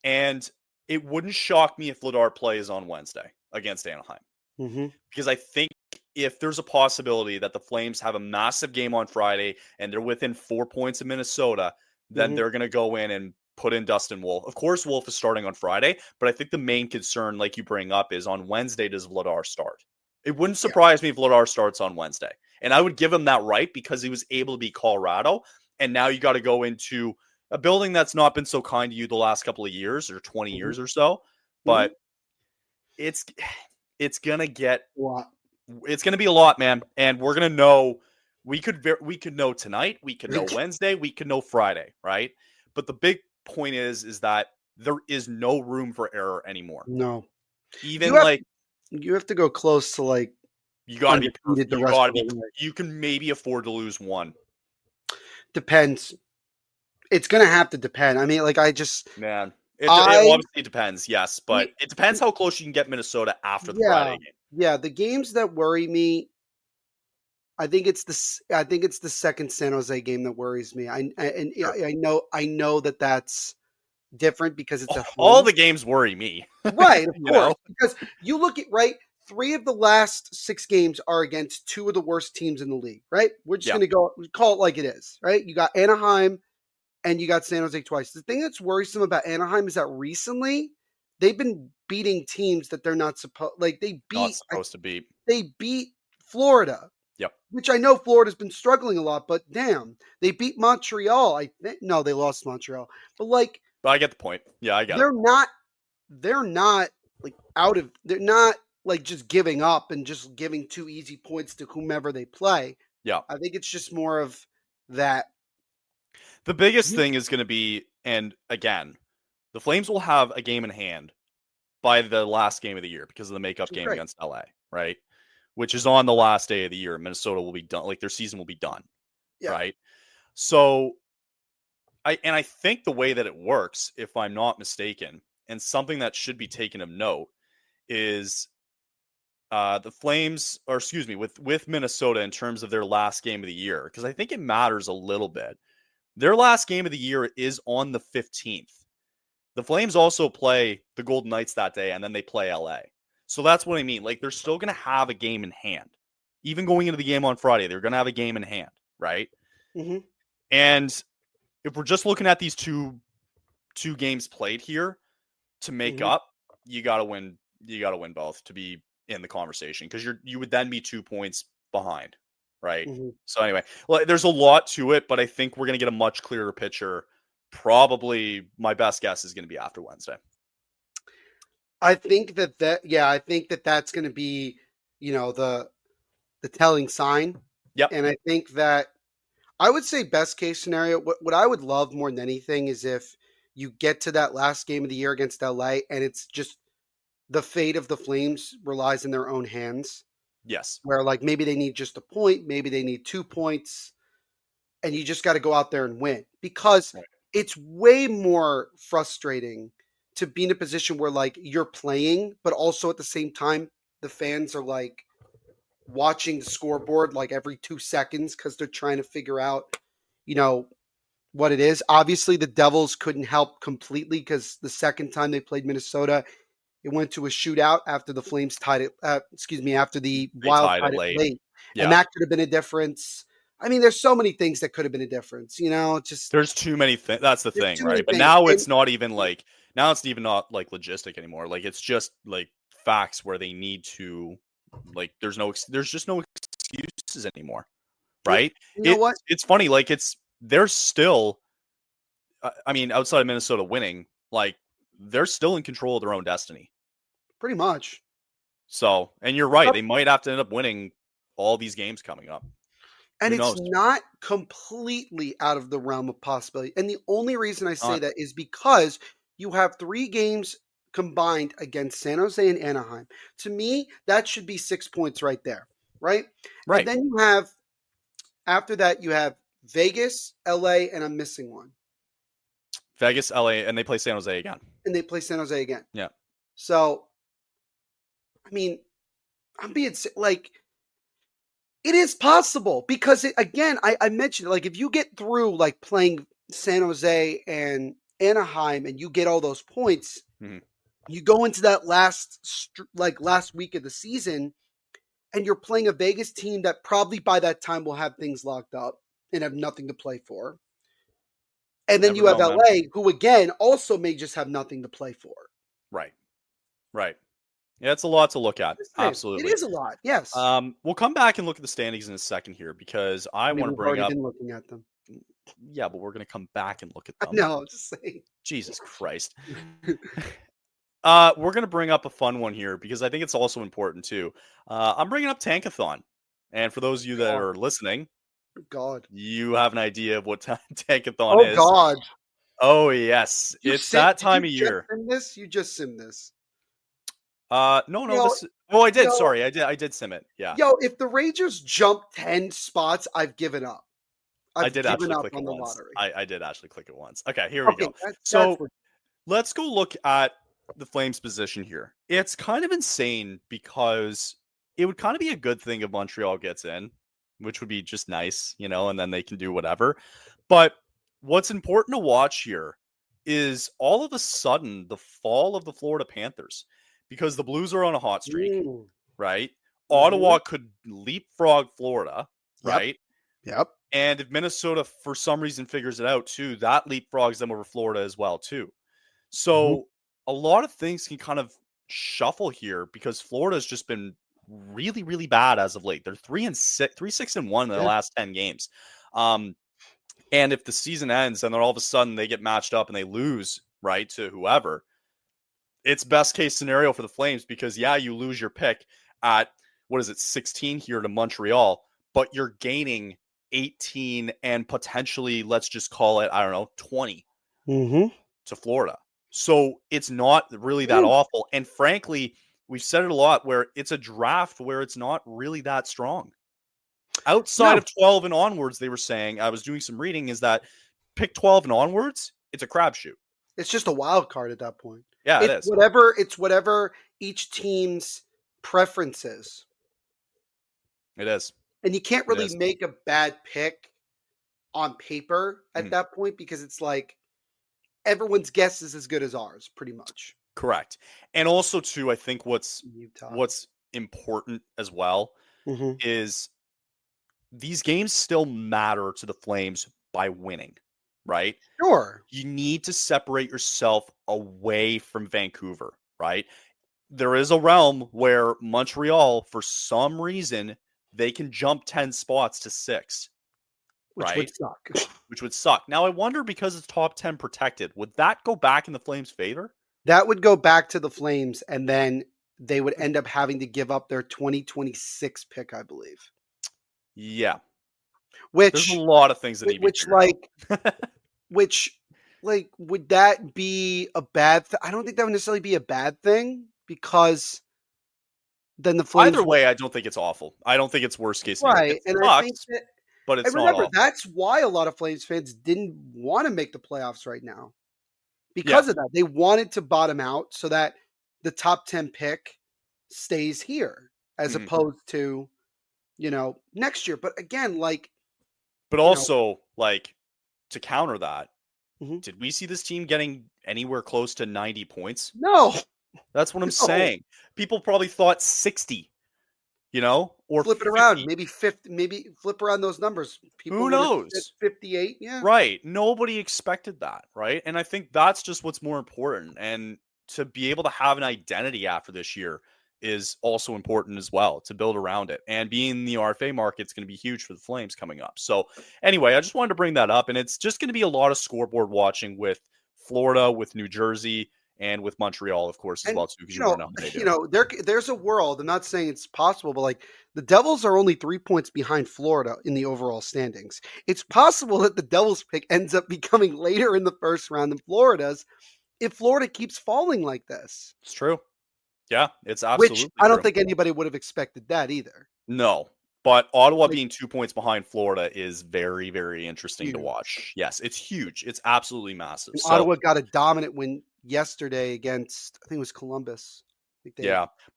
Speaker 1: And it wouldn't shock me if Vladar plays on Wednesday against Anaheim.
Speaker 2: Mm-hmm.
Speaker 1: Because I think if there's a possibility that the Flames have a massive game on Friday and they're within 4 points of Minnesota, then
Speaker 2: Mm-hmm.
Speaker 1: they're going to go in and put in Dustin Wolf. Of course, Wolf is starting on Friday, but I think the main concern, like you bring up, is on Wednesday, does Vladar start? It wouldn't surprise me if Vladar starts on Wednesday. And I would give him that right because he was able to beat Colorado. And now you got to go into a building that's not been so kind to you the last couple of years or 20 years or so. But it's gonna get it's gonna be a lot, man. And we're gonna know we could know tonight, we could know Wednesday, we could know Friday, right? But the big point is that there is no room for error anymore.
Speaker 2: No.
Speaker 1: Even
Speaker 2: you have to go close to like
Speaker 1: you gotta be
Speaker 2: undefeated
Speaker 1: perfect.
Speaker 2: the rest of the way.
Speaker 1: You can maybe afford to lose one.
Speaker 2: Depends. It's gonna have to depend. I mean, like
Speaker 1: Man. It obviously depends, yes, but it depends how close you can get Minnesota after the Friday game.
Speaker 2: Yeah, the games that worry me, I think it's the second San Jose game that worries me. I know that that's different because it's at home.
Speaker 1: All the games worry me.
Speaker 2: Right, of course. Because you look at 3 of the last 6 games are against 2 of the worst teams in the league, right? We're just gonna call it like it is, right? You got Anaheim and you got San Jose twice. The thing that's worrisome about Anaheim is that recently they've been beating teams that they're not supposed
Speaker 1: to beat.
Speaker 2: They beat Florida.
Speaker 1: Yep.
Speaker 2: Which I know Florida's been struggling a lot, but damn, they beat Montreal. No, they lost Montreal. But
Speaker 1: I get the point. Yeah, I get
Speaker 2: it. They're not they're not like just giving up and just giving 2 easy points to whomever they play.
Speaker 1: Yeah.
Speaker 2: I think it's just more of that.
Speaker 1: The biggest thing is going to be, and again, the Flames will have a game in hand by the last game of the year because of the makeup game against LA, right? Which is on the last day of the year. Minnesota will be done. Like their season will be done, right? So I think the way that it works, if I'm not mistaken, and something that should be taken of note is the Flames, or excuse me, with Minnesota in terms of their last game of the year, because I think it matters a little bit. Their last game of the year is on the 15th. The Flames also play the Golden Knights that day, and then they play LA. So that's what I mean. Like, they're still going to have a game in hand. Even going into the game on Friday, they're going to have a game in hand, right?
Speaker 2: Mm-hmm.
Speaker 1: And if we're just looking at these two games played here to make up, you got to win. You got to win both to be in the conversation because you would then be 2 points behind. Right. So anyway, well, there's a lot to it, but I think we're going to get a much clearer picture. Probably my best guess is going to be after Wednesday.
Speaker 2: I think that's going to be, the telling sign.
Speaker 1: Yep.
Speaker 2: And I think that I would say best case scenario, what I would love more than anything is if you get to that last game of the year against LA and it's just the fate of the Flames relies in their own hands.
Speaker 1: Yes.
Speaker 2: Where maybe they need just a point, maybe they need 2 points, and you just got to go out there and win. Because it's way more frustrating to be in a position where you're playing, but also at the same time, the fans are watching the scoreboard every 2 seconds because they're trying to figure out, what it is. Obviously, the Devils couldn't help completely because the second time they played Minnesota, it went to a shootout after the Flames tied it. After the Wild tied it late. Yeah. And that could have been a difference. I mean, there's so many things that could have been a difference.
Speaker 1: There's too many things. That's the thing, right? But now it's not even now it's even not logistic anymore. It's just facts where they need to there's just no excuses anymore, right?
Speaker 2: You know what?
Speaker 1: It's funny. They're still. I mean, outside of Minnesota winning, they're still in control of their own destiny.
Speaker 2: Pretty much.
Speaker 1: So, and you're right. They might have to end up winning all these games coming up.
Speaker 2: And it's not completely out of the realm of possibility. And the only reason I say that is because you have 3 games combined against San Jose and Anaheim. To me, that should be 6 points right there. Right?
Speaker 1: Right.
Speaker 2: And then after that, you have Vegas, LA, and I'm missing one.
Speaker 1: Vegas, LA, and they play San Jose again.
Speaker 2: Yeah. So, I mean, I'm being it is possible because I mentioned if you get through playing San Jose and Anaheim and you get all those points, you go into that last week of the season and you're playing a Vegas team that probably by that time will have things locked up and have nothing to play for. And then
Speaker 1: Never
Speaker 2: you have
Speaker 1: know, man.
Speaker 2: LA, who again also may just have nothing to play for.
Speaker 1: Right. Right. Yeah, it's a lot to look at.
Speaker 2: Just saying, it
Speaker 1: Absolutely.
Speaker 2: is a lot. Yes.
Speaker 1: We'll come back and look at the standings in a second here because I
Speaker 2: I mean,
Speaker 1: want to
Speaker 2: we've
Speaker 1: bring
Speaker 2: already
Speaker 1: up.
Speaker 2: been looking at them.
Speaker 1: Yeah, but we're going to come back and look at
Speaker 2: I
Speaker 1: them.
Speaker 2: know. I'm just saying.
Speaker 1: Jesus Christ. We're going to bring up a fun one here because I think it's also important too. I'm bringing up Tankathon. And for those of you that
Speaker 2: God.
Speaker 1: are listening,
Speaker 2: God.
Speaker 1: you have an idea of what Tankathon
Speaker 2: Oh
Speaker 1: is.
Speaker 2: God.
Speaker 1: Oh, yes. It's that time of year.
Speaker 2: Sim this? You just sim this.
Speaker 1: No,
Speaker 2: Yo,
Speaker 1: this. Oh, I did.
Speaker 2: yo,
Speaker 1: Sorry, I did sim it. Yeah,
Speaker 2: yo, if the Rangers jump 10 spots, I've given up.
Speaker 1: I
Speaker 2: I've
Speaker 1: did
Speaker 2: given
Speaker 1: actually
Speaker 2: up
Speaker 1: click it
Speaker 2: on the
Speaker 1: once.
Speaker 2: lottery.
Speaker 1: I did actually click it once. Okay, here we
Speaker 2: Okay,
Speaker 1: go.
Speaker 2: that's
Speaker 1: So let's go look at the Flames' position here. It's kind of insane because it would kind of be a good thing if Montreal gets in, which would be just nice, and then they can do whatever. But what's important to watch here is all of a sudden the fall of the Florida Panthers because the Blues are on a hot streak,
Speaker 2: Mm.
Speaker 1: right?
Speaker 2: Mhm.
Speaker 1: Ottawa could leapfrog Florida,
Speaker 2: Yep.
Speaker 1: right?
Speaker 2: Yep.
Speaker 1: And if Minnesota for some reason figures it out too, that leapfrogs them over Florida as well too. So a lot of things can kind of shuffle here because Florida has just been really, really bad as of late. They're 3-6-1 in the
Speaker 2: Yeah.
Speaker 1: last 10 games. And if the season ends and then all of a sudden they get matched up and they lose, right, to whoever, it's best case scenario for the Flames because you lose your pick at 16 here to Montreal, but you're gaining 18 and potentially, let's just call it, I don't know, 20
Speaker 2: Mm-hmm.
Speaker 1: to Florida. So it's not really that awful. And frankly, we've said it a lot where it's a draft where it's not really that strong. Outside of 12 and onwards, they were saying, I was doing some reading, is that pick 12 and onwards, it's a crapshoot.
Speaker 2: It's just a wild card at that point.
Speaker 1: Yeah, it
Speaker 2: It's
Speaker 1: is.
Speaker 2: whatever each team's preference is.
Speaker 1: It is.
Speaker 2: And you can't really make a bad pick on paper at that point because it's like everyone's guess is as good as ours, pretty much.
Speaker 1: Correct. And also, too, I think what's important as well is these games still matter to the Flames by winning, right?
Speaker 2: Sure.
Speaker 1: You need to separate yourself away from Vancouver, right? There is a realm where Montreal, for some reason, they can jump 10 spots to 6.
Speaker 2: Which
Speaker 1: right?
Speaker 2: would suck.
Speaker 1: Which would suck. Now, I wonder because it's top 10 protected, would that go back in the Flames' favor?
Speaker 2: That would go back to the Flames, and then they would end up having to give up their 2026 pick, I believe.
Speaker 1: Yeah.
Speaker 2: Which
Speaker 1: there's a lot of things that need to be figured out.
Speaker 2: Which would that be a bad thing? I don't think that would necessarily be a bad thing because then the Flames.
Speaker 1: Either way, I don't think it's awful. I don't think it's worst case scenario.
Speaker 2: Right.
Speaker 1: It
Speaker 2: And
Speaker 1: sucks,
Speaker 2: I think that,
Speaker 1: but it's
Speaker 2: and remember,
Speaker 1: not awful.
Speaker 2: that's why a lot of Flames fans didn't want to make the playoffs right now. Because of that. They wanted to bottom out so that the top 10 pick stays here as opposed to, next year. But again,
Speaker 1: But also, to counter that, did we see this team getting anywhere close to 90 points?
Speaker 2: No.
Speaker 1: That's what I'm saying. People probably thought 60, or
Speaker 2: flip it around, maybe 50, maybe flip around those numbers. People
Speaker 1: who knows?
Speaker 2: 58, yeah.
Speaker 1: Right. Nobody expected that, right? And I think that's just what's more important. And to be able to have an identity after this year is also important as well, to build around it. And being in the RFA market is going to be huge for the Flames coming up. So anyway, I just wanted to bring that up. And it's just going to be a lot of scoreboard watching with Florida, with New Jersey, and with Montreal, of course, as well too. Because
Speaker 2: there's a world. I'm not saying it's possible, but the Devils are only 3 points behind Florida in the overall standings. It's possible that the Devils pick ends up becoming later in the first round than Florida's if Florida keeps falling like this.
Speaker 1: It's true. Yeah, it's absolutely
Speaker 2: Which I don't think anybody would have expected that either.
Speaker 1: No, but Ottawa being 2 points behind Florida is very, very interesting to watch. Yes, it's huge. It's absolutely massive.
Speaker 2: And Ottawa got a dominant win yesterday against, I think it was Columbus.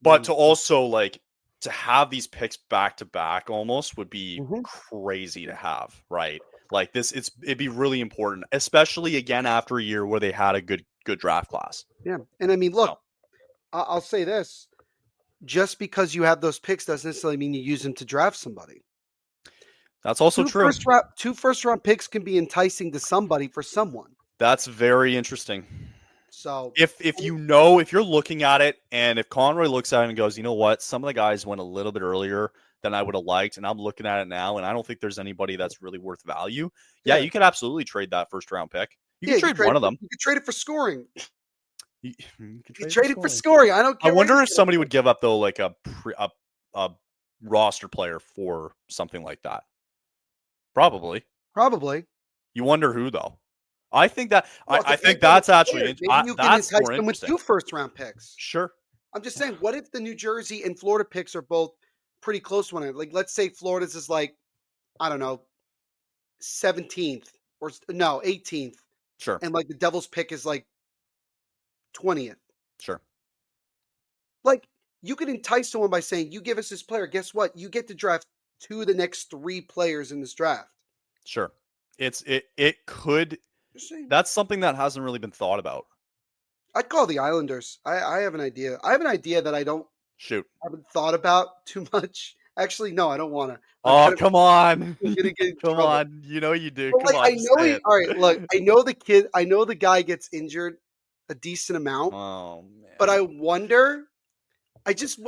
Speaker 1: But to also to have these picks back to back almost would be crazy to have, right? It'd be really important, especially again after a year where they had a good draft class.
Speaker 2: Yeah, and I mean, look, I'll say this: just because you have those picks doesn't necessarily mean you use them to draft somebody.
Speaker 1: That's also true.
Speaker 2: Two first round picks can be enticing to somebody for someone.
Speaker 1: That's very interesting.
Speaker 2: So
Speaker 1: If you're looking at it, and if Conroy looks at it and goes, you know what, some of the guys went a little bit earlier than I would have liked, and I'm looking at it now, and I don't think there's anybody that's really worth value. Yeah, you could absolutely trade that first round pick. You can trade one of them.
Speaker 2: You could trade it for scoring.
Speaker 1: You
Speaker 2: You trade it for scoring. I don't care.
Speaker 1: I wonder if somebody would give up though, like a roster player for something like that. Probably. You wonder who though. I think that I think that's actually
Speaker 2: maybe you can entice them with 2 first round picks.
Speaker 1: Sure.
Speaker 2: I'm just saying, what if the New Jersey and Florida picks are both pretty close to one another? Like, let's say Florida's is like, I don't know, 17th or no 18th.
Speaker 1: Sure.
Speaker 2: And like the Devils pick is like 20th.
Speaker 1: Sure.
Speaker 2: Like, you could entice someone by saying, you give us this player. Guess what? You get to draft 2 of the next 3 players in this draft.
Speaker 1: Sure. It could. That's something that hasn't really been thought about.
Speaker 2: I'd call the Islanders. I have an idea. I have an idea that I haven't thought about too much. Actually, no, I don't want to.
Speaker 1: Oh, come on.
Speaker 2: Come
Speaker 1: on. You know you do.
Speaker 2: Come on. I know all right, look, I know the guy gets injured a decent amount.
Speaker 1: Oh, man.
Speaker 2: But I wonder, I just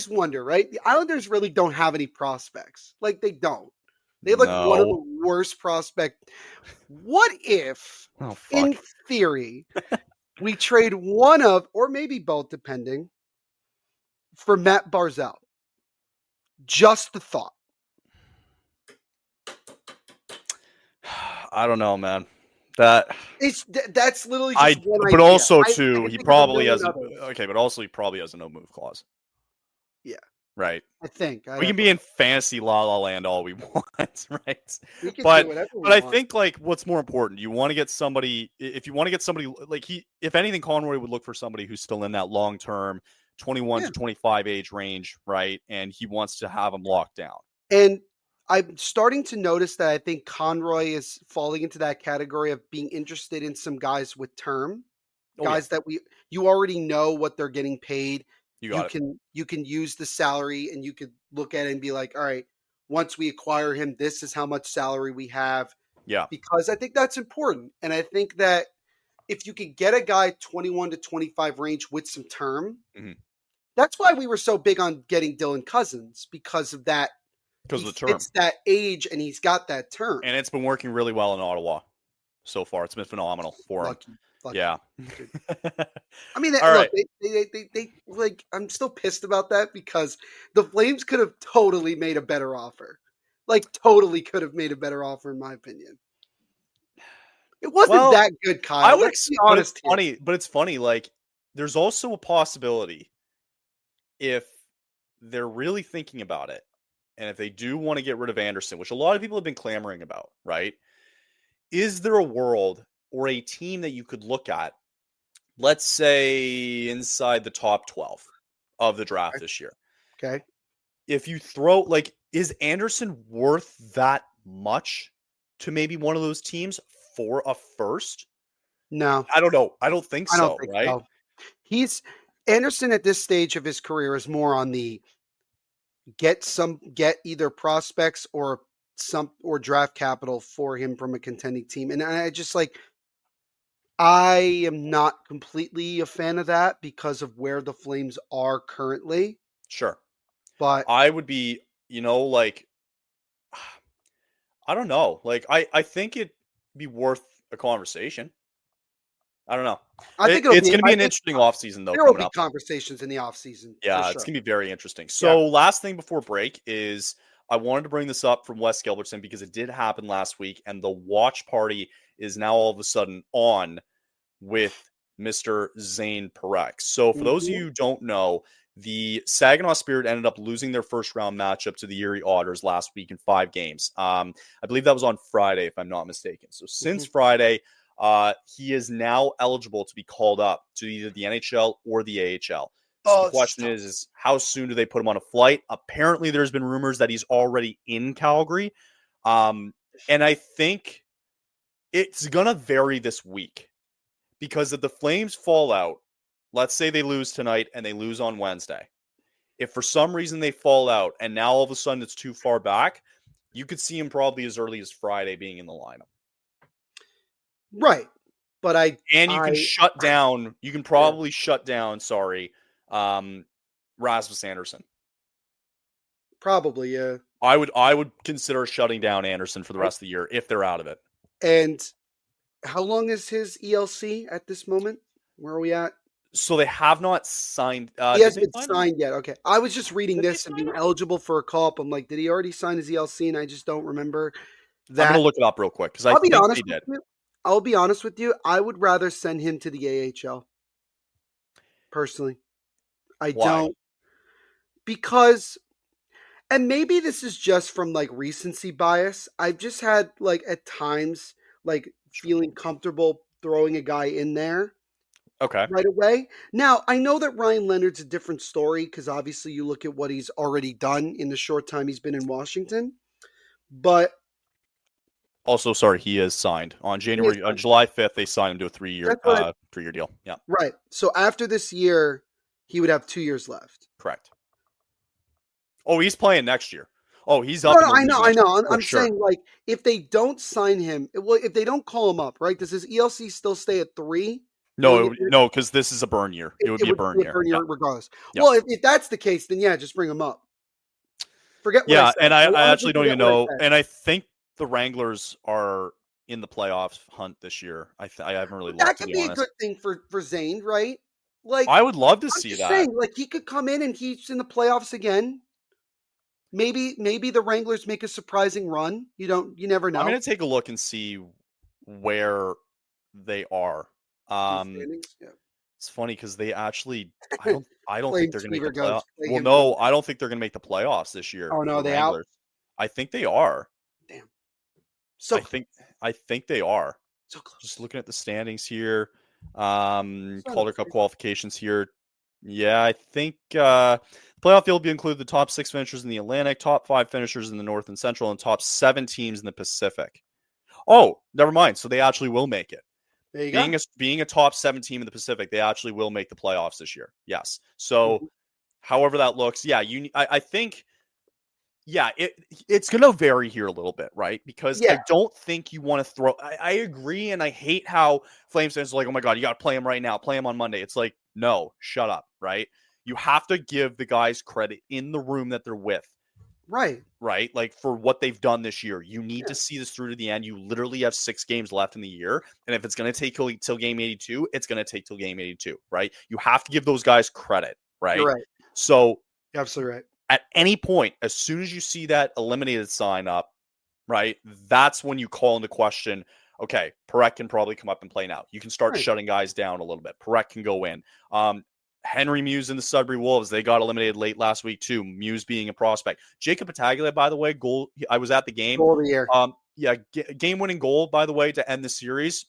Speaker 2: wonder, right? The Islanders really don't have any prospects. Like, they don't. They have like one of the worst prospect. What if, in theory, we trade one of, or maybe both, depending, for Matt Barzal? Just the thought.
Speaker 1: I don't know, man. That's
Speaker 2: literally just one
Speaker 1: but
Speaker 2: idea.
Speaker 1: Also too, he probably has but also he probably has a no move clause.
Speaker 2: Yeah.
Speaker 1: Right.
Speaker 2: I think
Speaker 1: we can be in fantasy la la land all we want, right?
Speaker 2: We can
Speaker 1: but
Speaker 2: do whatever we
Speaker 1: I
Speaker 2: want.
Speaker 1: think like what's more important, you want to get somebody. If you want to get somebody like if anything, Conroy would look for somebody who's still in that long term 21 to 25 age range, right? And he wants to have them locked down.
Speaker 2: And I'm starting to notice that I think Conroy is falling into that category of being interested in some guys with term, guys that you already know what they're getting paid. You can use the salary and you could look at it and be like, all right, once we acquire him, this is how much salary we have.
Speaker 1: Yeah.
Speaker 2: Because I think that's important. And I think that if you could get a guy 21 to 25 range with some term, that's why we were so big on getting Dylan Cousins, because of that.
Speaker 1: Because of the term.
Speaker 2: It's that age and he's got that term.
Speaker 1: And it's been working really well in Ottawa so far. It's been phenomenal for him.
Speaker 2: Lucky.
Speaker 1: Yeah.
Speaker 2: I mean, look, they like, I'm still pissed about that because the Flames could have totally made a better offer. Like, totally could have made a better offer, in my opinion. It wasn't that good, Kyle.
Speaker 1: I would be honest. But it's funny. Like, there's also a possibility if they're really thinking about it, and if they do want to get rid of Anderson, which a lot of people have been clamoring about, right? Is there a world or a team that you could look at, let's say inside the top 12 of the draft this year?
Speaker 2: Okay.
Speaker 1: If you throw, like, is Anderson worth that much to maybe one of those teams for a first?
Speaker 2: No.
Speaker 1: I don't know. I don't think so, right?
Speaker 2: So. Anderson at this stage of his career is more on the get either prospects or draft capital for him from a contending team. And I just I am not completely a fan of that because of where the Flames are currently.
Speaker 1: Sure.
Speaker 2: But
Speaker 1: I would be, I don't know. Like, I think it'd be worth a conversation. I don't know.
Speaker 2: I think
Speaker 1: it's going to be an interesting offseason, though.
Speaker 2: There will be conversations in the offseason.
Speaker 1: Yeah, it's going to be very interesting. So last thing before break is I wanted to bring this up from Wes Gilbertson because it did happen last week, and the watch party is now all of a sudden on with Mr. Zane Parekh. So for those of you who don't know, the Saginaw Spirit ended up losing their first round matchup to the Erie Otters last week in 5 games. I believe that was on Friday, if I'm not mistaken. So since Friday, he is now eligible to be called up to either the NHL or the AHL. So the question is how soon do they put him on a flight? Apparently, there's been rumors that he's already in Calgary. And I think it's going to vary this week because if the Flames fall out, let's say they lose tonight and they lose on Wednesday. If for some reason they fall out and now all of a sudden it's too far back, you could see him probably as early as Friday being in the lineup.
Speaker 2: Right. But
Speaker 1: And you can shut down. You can probably shut down. Rasmus Anderson.
Speaker 2: Probably, yeah.
Speaker 1: I would consider shutting down Anderson for the rest of the year if they're out of it.
Speaker 2: And how long is his ELC at this moment? Where are we at?
Speaker 1: So they have not signed.
Speaker 2: He hasn't been signed yet. Okay. I was just reading this and being eligible for a call-up. I'm like, did he already sign his ELC? And I just don't remember that.
Speaker 1: I'm going to look it up real quick because I think they did.
Speaker 2: I'll be honest with you. I would rather send him to the AHL. Personally.
Speaker 1: Why?
Speaker 2: Don't. Because, and maybe this is just from like recency bias. I've just had like at times like feeling comfortable throwing a guy in there.
Speaker 1: Okay.
Speaker 2: Right away. Now, I know that Ryan Leonard's a different story because obviously you look at what he's already done in the short time he's been in Washington. But
Speaker 1: also, sorry, he is signed on July 5th. They signed him to a 3-year deal. Yeah.
Speaker 2: Right. So after this year, he would have 2 years left.
Speaker 1: Correct. Oh, he's playing next year. Oh, he's up.
Speaker 2: No, I know. I'm saying, like, if they don't sign him, if they don't call him up, right? Does his ELC still stay at 3?
Speaker 1: No, because this is a burn year. It would be a burn year.
Speaker 2: Regardless. Yep. Well, if that's the case, then yeah, just bring him up. Forget what I said.
Speaker 1: And I actually don't even know. And I think the Wranglers are in the playoffs hunt this year. I haven't really looked.
Speaker 2: That could be a good thing for Zane, right? Like,
Speaker 1: I would love to see that.
Speaker 2: Saying, like, he could come in and he's in the playoffs again. Maybe the Wranglers make a surprising run. You never know.
Speaker 1: I'm going to take a look and see where they are. It's funny because they actually, I don't think they're going to make the playoffs. Well, no, I don't think they're going to make the playoffs this year.
Speaker 2: Oh no, they out.
Speaker 1: I think they are.
Speaker 2: Damn.
Speaker 1: So I think they are.
Speaker 2: So close.
Speaker 1: Just looking at the standings here, Calder Cup qualifications here. Yeah, I think playoff field will include the top 6 finishers in the Atlantic, top 5 finishers in the North and Central, and top 7 teams in the Pacific. Oh, never mind. So they actually will make it.
Speaker 2: There you go.
Speaker 1: Being a top 7 team in the Pacific, they actually will make the playoffs this year. Yes. So, however that looks, yeah, I think, yeah, it's going to vary here a little bit, right? Because I don't think you want to throw. I agree, and I hate how Flames fans are like, oh my god, you got to play him right now, play him on Monday. It's like, no, shut up, right? You have to give the guys credit in the room that they're with.
Speaker 2: Right.
Speaker 1: Like for what they've done this year. You need to see this through to the end. You literally have 6 games left in the year. And if it's going to take till game 82, it's going to take till game 82, right? You have to give those guys credit, right?
Speaker 2: You're right.
Speaker 1: So
Speaker 2: you're absolutely right.
Speaker 1: At any point, as soon as you see that eliminated sign up, right, that's when you call into question, okay, Parekh can probably come up and play now. You can start shutting guys down a little bit. Parekh can go in. Henry Muse and the Sudbury Wolves, they got eliminated late last week too. Muse being a prospect. Jacob Battaglia, by the way, goal. I was at the game.
Speaker 2: Goal of the year.
Speaker 1: Game-winning goal, by the way, to end the series.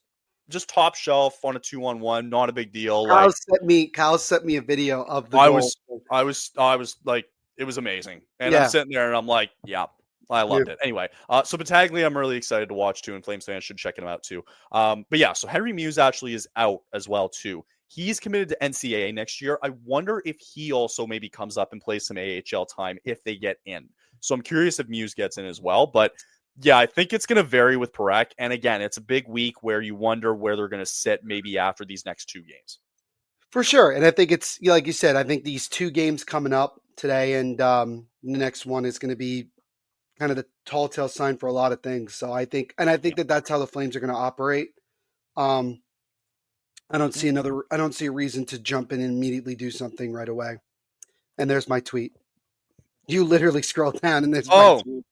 Speaker 1: Just top shelf on a 2-on-1, not a big deal.
Speaker 2: Kyle sent me a video of the goal.
Speaker 1: I was like, it was amazing. And I'm sitting there and I'm like, yeah, I loved it. Anyway, so Battaglia, I'm really excited to watch too, and Flames fans should check him out too. But yeah, so Henry Muse actually is out as well too. He's committed to NCAA next year. I wonder if he also maybe comes up and plays some AHL time if they get in. So I'm curious if Muse gets in as well. But yeah, I think it's going to vary with Parekh. And again, it's a big week where you wonder where they're going to sit maybe after these next 2 games.
Speaker 2: For sure. And I think it's, like you said, I think these 2 games coming up today and the next one is going to be kind of the tall tale sign for a lot of things. So I think that that's how the Flames are going to operate. I don't see a reason to jump in and immediately do something right away. And there's my tweet. You literally scroll down and there's my tweet.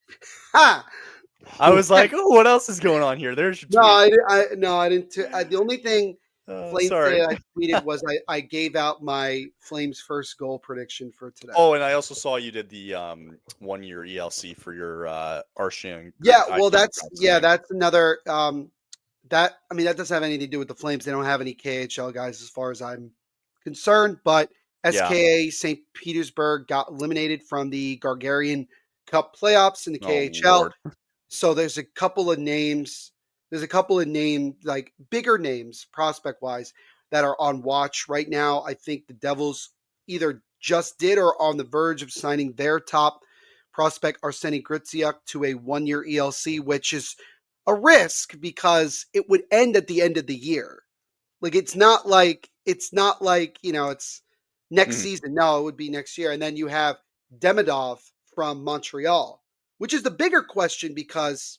Speaker 2: Ha!
Speaker 1: I was like, oh, what else is going on here? There's your tweet.
Speaker 2: I didn't. The only thing Flames I tweeted was I gave out my Flames first goal prediction for today.
Speaker 1: Oh, and I also saw you did the 1-year ELC for your Arshing.
Speaker 2: Yeah, well, that's another. That doesn't have anything to do with the Flames. They don't have any KHL guys as far as I'm concerned. But SKA St. Petersburg got eliminated from the Gargarian Cup playoffs in the KHL.
Speaker 1: Lord.
Speaker 2: So there's a couple of names. There's a couple of like bigger names, prospect-wise, that are on watch right now. I think the Devils either just did or are on the verge of signing their top prospect Arseny Gritziuk to a 1-year ELC, which is a risk because it would end at the end of the year. Like it's not like it's next season. No, it would be next year. And then you have Demidov from Montreal, which is the bigger question because,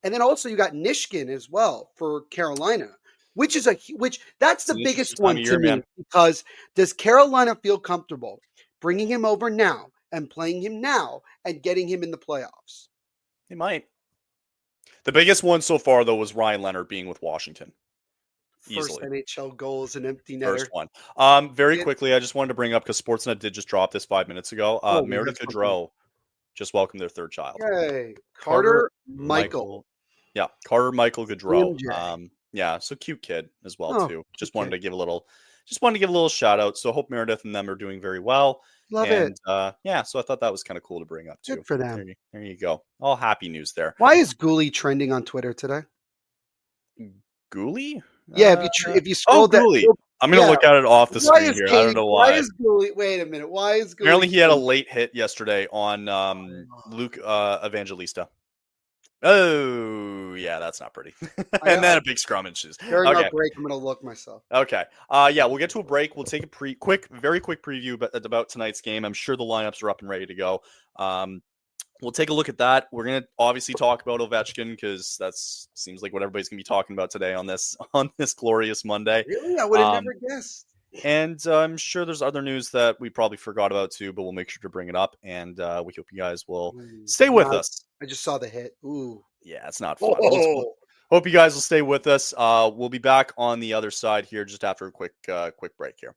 Speaker 2: and then also you got Nishkin as well for Carolina, which that's the biggest one to me because does Carolina feel comfortable bringing him over now and playing him now and getting him in the playoffs?
Speaker 1: They might. The biggest one so far though was Ryan Leonard being with Washington.
Speaker 2: First
Speaker 1: Easily.
Speaker 2: NHL goal as an empty netter.
Speaker 1: First one. Very quickly, I just wanted to bring up because Sportsnet did just drop this 5 minutes ago. Meredith Gaudreau just welcomed their third child.
Speaker 2: Yay. Carter Michael.
Speaker 1: Yeah, Carter Michael Gaudreau. Yeah, so cute kid as well too. Just wanted to give a little shout out. So hope Meredith and them are doing very well.
Speaker 2: Love it.
Speaker 1: Yeah, so I thought that was kind of cool to bring up too.
Speaker 2: Good for them.
Speaker 1: There you go. All happy news there.
Speaker 2: Why is Gooley trending on Twitter today?
Speaker 1: Gooley?
Speaker 2: Yeah, if you scroll down,
Speaker 1: Gooley. I'm gonna look at it off the screen here. I don't know why.
Speaker 2: Why is Gooley? Wait a minute. Why is Gooley?
Speaker 1: Apparently, he had a late hit yesterday on Luke Evangelista. Oh, yeah, that's not pretty. And then a big scrummage.
Speaker 2: During our break, I'm gonna look myself.
Speaker 1: Okay. Yeah, we'll get to a break. We'll take a very quick preview about tonight's game. I'm sure the lineups are up and ready to go. We'll take a look at that. We're going to obviously talk about Ovechkin because that seems like what everybody's going to be talking about today on this glorious Monday.
Speaker 2: Really? I would have never guessed.
Speaker 1: And I'm sure there's other news that we probably forgot about too, but we'll make sure to bring it up. And we hope you guys will stay with us.
Speaker 2: I just saw the hit. Ooh.
Speaker 1: Yeah, it's not fun. Hope you guys will stay with us. We'll be back on the other side here just after a quick break here.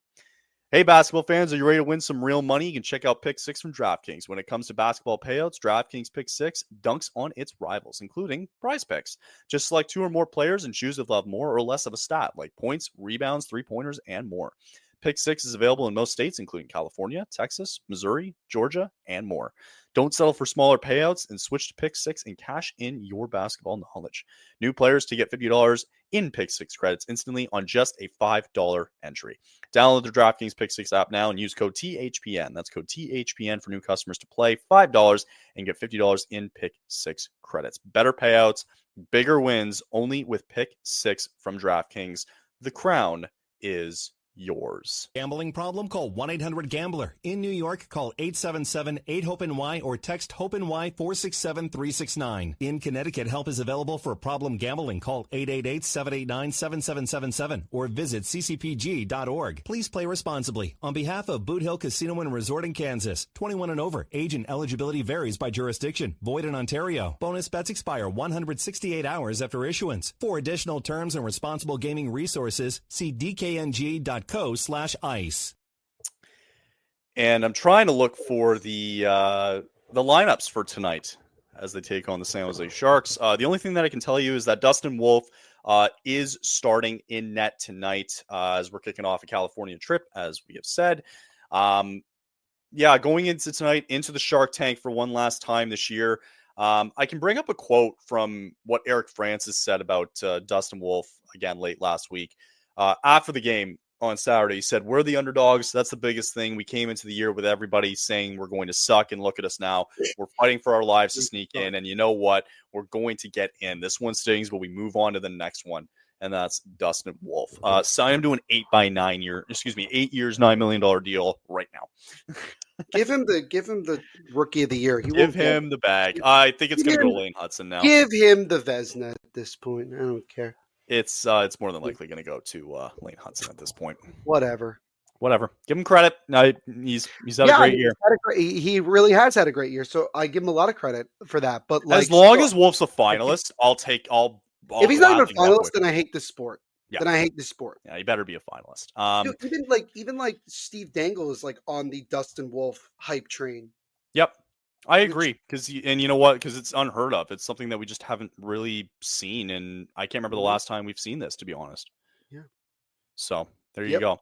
Speaker 1: Hey, basketball fans, are you ready to win some real money? You can check out Pick 6 from DraftKings. When it comes to basketball payouts, DraftKings Pick 6 dunks on its rivals, including Prize Picks. Just select 2 or more players and choose if they'll have more or less of a stat, like points, rebounds, three-pointers, and more. Pick 6 is available in most states, including California, Texas, Missouri, Georgia, and more. Don't settle for smaller payouts and switch to Pick 6 and cash in your basketball knowledge. New players to get $50 in Pick 6 credits instantly on just a $5 entry. Download the DraftKings Pick 6 app now and use code THPN. That's code THPN for new customers to play $5 and get $50 in Pick 6 credits. Better payouts, bigger wins, only with Pick 6 from DraftKings. The crown is yours.
Speaker 3: Gambling problem? Call 1-800-GAMBLER. In New York, call 877-8-HOPE-NY or text HOPE-NY 467-369. In Connecticut, help is available for problem gambling. Call 888-789-7777 or visit ccpg.org. Please play responsibly. On behalf of Boot Hill Casino and Resort in Kansas, 21 and over. Age and eligibility varies by jurisdiction. Void in Ontario. Bonus bets expire 168 hours after issuance. For additional terms and responsible gaming resources, see dkng.com/ice.
Speaker 1: And I'm trying to look for the lineups for tonight as they take on the San Jose Sharks. The only thing that I can tell you is that Dustin Wolf is starting in net tonight as we're kicking off a California trip, as we have said. Going into tonight, into the Shark Tank for one last time this year. I can bring up a quote from what Eric Francis said about Dustin Wolf again late last week. After the game on Saturday, he said, "We're the underdogs. That's the biggest thing. We came into the year with everybody saying we're going to suck, and look at us now. We're fighting for our lives to sneak in, and you know what? We're going to get in. This one stings, but we move on to the next one." And that's Dustin Wolf. Sign him to an 8 years, $9 million deal right now.
Speaker 2: Give him the rookie of the year.
Speaker 1: Give him the bag. I think it's going to go Lane Hudson now.
Speaker 2: Give him the Vezina at this point. I don't care.
Speaker 1: It's more than likely going to go to Lane Hudson at this point.
Speaker 2: Whatever.
Speaker 1: Give him credit. No, he's had a great year.
Speaker 2: He really has had a great year. So I give him a lot of credit for that. But
Speaker 1: as long as Wolf's a finalist, I'll
Speaker 2: if he's not even a finalist, then I hate the sport.
Speaker 1: Yeah.
Speaker 2: Then I hate the sport.
Speaker 1: Yeah, you better be a finalist.
Speaker 2: Dude, even like Steve Dangle is like on the Dustin Wolf hype train.
Speaker 1: Yep. I agree because you know what? Because it's unheard of. It's something that we just haven't really seen, and I can't remember the last time we've seen this, to be honest.
Speaker 2: Yeah.
Speaker 1: So there you go.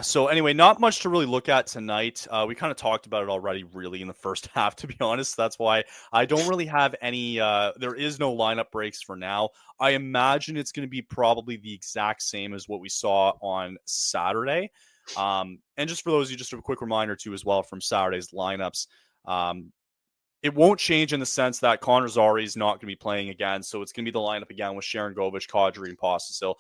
Speaker 1: So anyway, not much to really look at tonight. We kind of talked about it already, really, in the first half, to be honest. That's why I don't really have any. There is no lineup breaks for now. I imagine it's going to be probably the exact same as what we saw on Saturday. And just for those of you, just a quick reminder too, as well, from Saturday's lineups. It won't change in the sense that Connor Zary is not going to be playing again. So it's going to be the lineup again with Sharon Govich, Kadri, and Pospisil.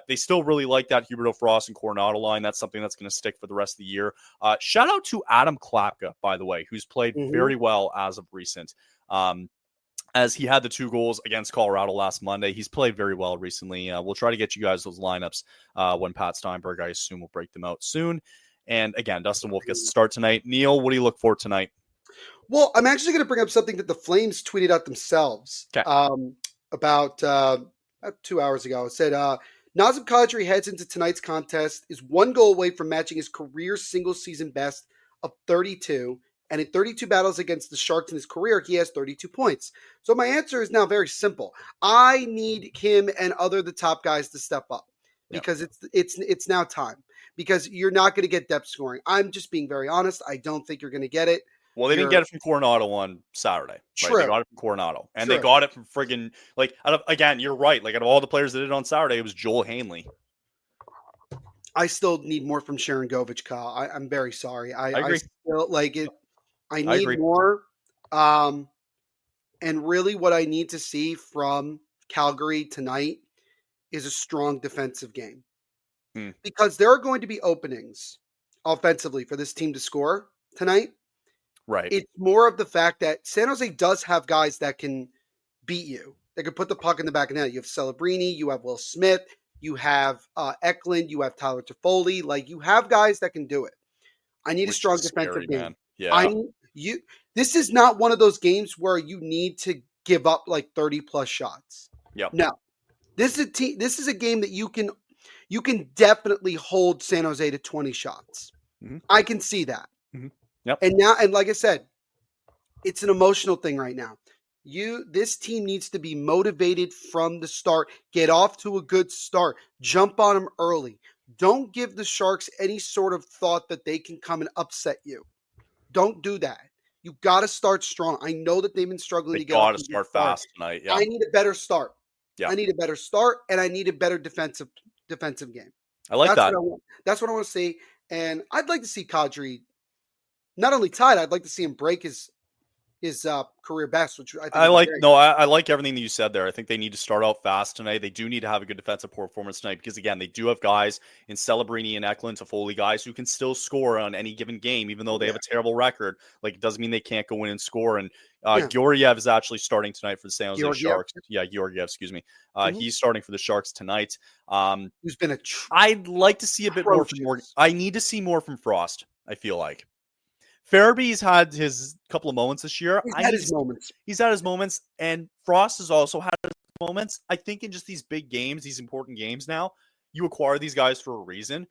Speaker 1: They still really like that Huberdeau Frost and Coronado line. That's something that's going to stick for the rest of the year. Shout out to Adam Klapka, by the way, who's played very well as of recent. As he had the 2 goals against Colorado last Monday. He's played very well recently. We'll try to get you guys those lineups when Pat Steinberg, I assume, will break them out soon. And again, Dustin Wolf gets to start tonight. Neil, what do you look for tonight?
Speaker 2: Well, I'm actually going to bring up something that the Flames tweeted out themselves about 2 hours ago. It said, Nazem Kadri heads into tonight's contest, is 1 goal away from matching his career single-season best of 32. And in 32 battles against the Sharks in his career, he has 32 points. So my answer is now very simple. I need him and the top guys to step up because it's now time. Because you're not going to get depth scoring. I'm just being very honest. I don't think you're going to get it.
Speaker 1: Well, they didn't get it from Coronado on Saturday. Right?
Speaker 2: True.
Speaker 1: They got it from Coronado. And they got it from friggin' again, you're right. Like, out of all the players that did it on Saturday, it was Joel Hanley.
Speaker 2: I still need more from Sharon Govich, Kyle. I'm very sorry. I
Speaker 1: agree.
Speaker 2: I still like it. I need more. And really what I need to see from Calgary tonight is a strong defensive game. Because there are going to be openings offensively for this team to score tonight.
Speaker 1: Right.
Speaker 2: It's more of the fact that San Jose does have guys that can beat you. They can put the puck in the back of the net. You have Celebrini, you have Will Smith, you have Eklund, you have Tyler Toffoli. Like, you have guys that can do it. I need a strong defensive game.
Speaker 1: Man. Yeah.
Speaker 2: This is not one of those games where you need to give up like 30 plus shots.
Speaker 1: Yep.
Speaker 2: No. This is a game that you can definitely hold San Jose to 20 shots. I can see that.
Speaker 1: Yep.
Speaker 2: And like I said, it's an emotional thing right now. This team needs to be motivated from the start. Get off to a good start. Jump on them early. Don't give the Sharks any sort of thought that they can come and upset you. Don't do that. You got to start strong. I know that they've been struggling to get off.
Speaker 1: Got to start fast tonight. Yeah.
Speaker 2: I need a better start.
Speaker 1: Yeah.
Speaker 2: I need a better start, and I need a better defensive game.
Speaker 1: I like that.
Speaker 2: That's what I want to see. And I'd like to see Kadri not only tied, I'd like to see him break his career best, which I think
Speaker 1: I like everything that you said there. I think they need to start out fast tonight. They do need to have a good defensive performance tonight because, again, they do have guys in Celebrini and Eklund, Toffoli, guys who can still score on any given game, even though they have a terrible record. Like, it doesn't mean they can't go in and score. And Georgiev is actually starting tonight for the San Jose Sharks. Yeah, Georgiev, excuse me. He's starting for the Sharks tonight.
Speaker 2: Who's been
Speaker 1: I'd like to see a bit more from Morgan. I need to see more from Frost, I feel like. Farabee's had his couple of moments this year.
Speaker 2: He's had his moments,
Speaker 1: and Frost has also had his moments. I think in just these big games, these important games now, you acquire these guys for a reason.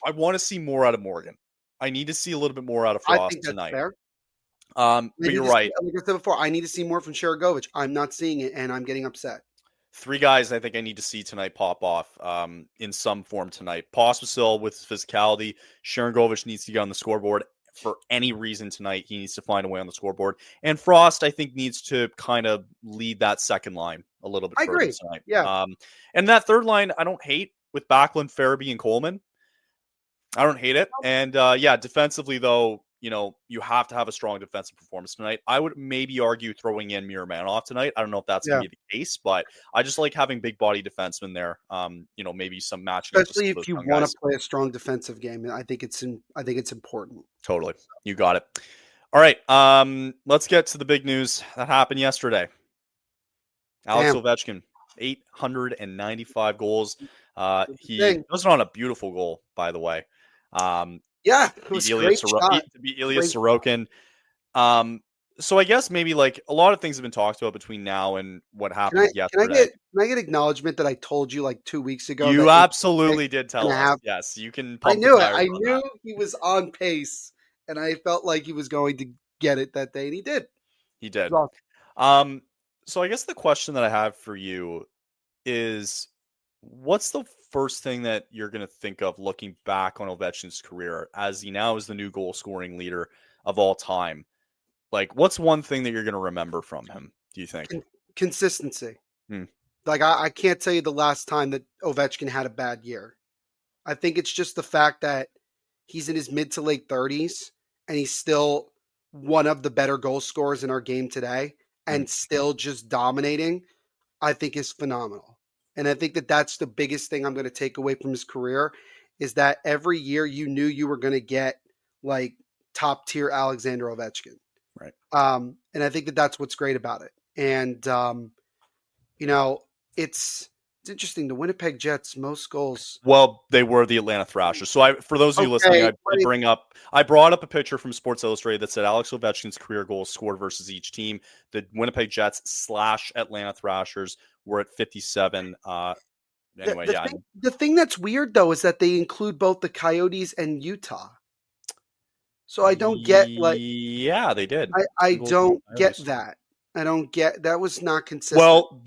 Speaker 1: I want to see more out of Morgan. I need to see a little bit more out of Frost tonight.
Speaker 2: Fair.
Speaker 1: But you're right.
Speaker 2: Like I said before, I need to see more from Sharon Govich. I'm not seeing it, and I'm getting upset.
Speaker 1: 3 guys I think I need to see tonight pop off in some form tonight. Pospisil with his physicality. Sharon Govich needs to get on the scoreboard. For any reason tonight, he needs to find a way on the scoreboard. And Frost, I think, needs to kind of lead that second line a little bit further tonight.
Speaker 2: Yeah.
Speaker 1: And that third line, I don't hate with Backlund, Farabee, and Coleman. I don't hate it. And defensively, though, you have to have a strong defensive performance tonight. I would maybe argue throwing in Miromanov tonight. I don't know if that's going to be the case, but I just like having big body defensemen there. Maybe some matching.
Speaker 2: Especially if you want to play a strong defensive game. I think it's important.
Speaker 1: Totally. You got it. All right. Let's get to the big news that happened yesterday. Alex Ovechkin, 895 goals. He was on a beautiful goal, by the way.
Speaker 2: It was great shot.
Speaker 1: To be Ilya Sorokin. So I guess maybe like a lot of things have been talked about between now and what happened yesterday.
Speaker 2: Can I get acknowledgement that I told you like 2 weeks ago?
Speaker 1: You absolutely did tell us. Yes, you can.
Speaker 2: I knew it. I knew he was on pace, and I felt like he was going to get it that day, and he did.
Speaker 1: He did. So I guess the question that I have for you is, what's the first thing that you're going to think of looking back on Ovechkin's career as he now is the new goal scoring leader of all time? Like, what's one thing that you're going to remember from him, do you think?
Speaker 2: Consistency. Like, I can't tell you the last time that Ovechkin had a bad year. I think it's just the fact that he's in his mid to late 30s, and he's still one of the better goal scorers in our game today, and still just dominating, I think is phenomenal. And I think that that's the biggest thing I'm going to take away from his career is that every year you knew you were going to get like top tier Alexander Ovechkin.
Speaker 1: Right.
Speaker 2: And I think that that's what's great about it. And, it's interesting. The Winnipeg Jets, most goals.
Speaker 1: Well, they were the Atlanta Thrashers. So for those of you listening, I brought up a picture from Sports Illustrated that said Alex Ovechkin's career goals scored versus each team. The Winnipeg Jets / Atlanta Thrashers were at 57. Anyway,
Speaker 2: the thing that's weird though is that they include both the Coyotes and Utah. So I don't get
Speaker 1: yeah, they did.
Speaker 2: I don't get that. I don't get that was not consistent.
Speaker 1: Well,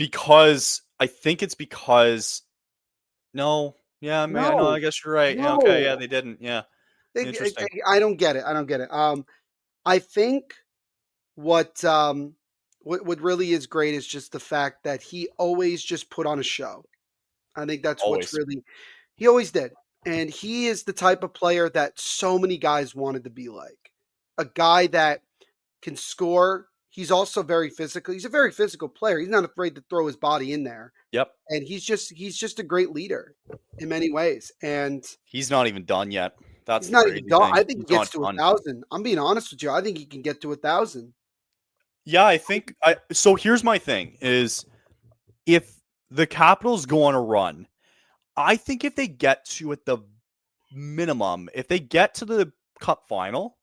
Speaker 1: I think it's because no, yeah, man, no, I guess you're right.
Speaker 2: No.
Speaker 1: Yeah, okay, yeah, they didn't. Yeah. Interesting.
Speaker 2: I don't get it. I think what really is great is just the fact that he always just put on a show. I think that's what's really he always did. And he is the type of player that so many guys wanted to be like. A guy that can score. He's also very physical. He's a very physical player. He's not afraid to throw his body in there.
Speaker 1: Yep.
Speaker 2: And he's just a great leader in many ways. And
Speaker 1: he's not even done yet. That's
Speaker 2: he's not even done. I think he gets to 1,000. I'm being honest with you. I think he can get to 1,000.
Speaker 1: Yeah, I think so here's my thing is if the Capitals go on a run, I think if they get to at the minimum, if they get to the Cup final,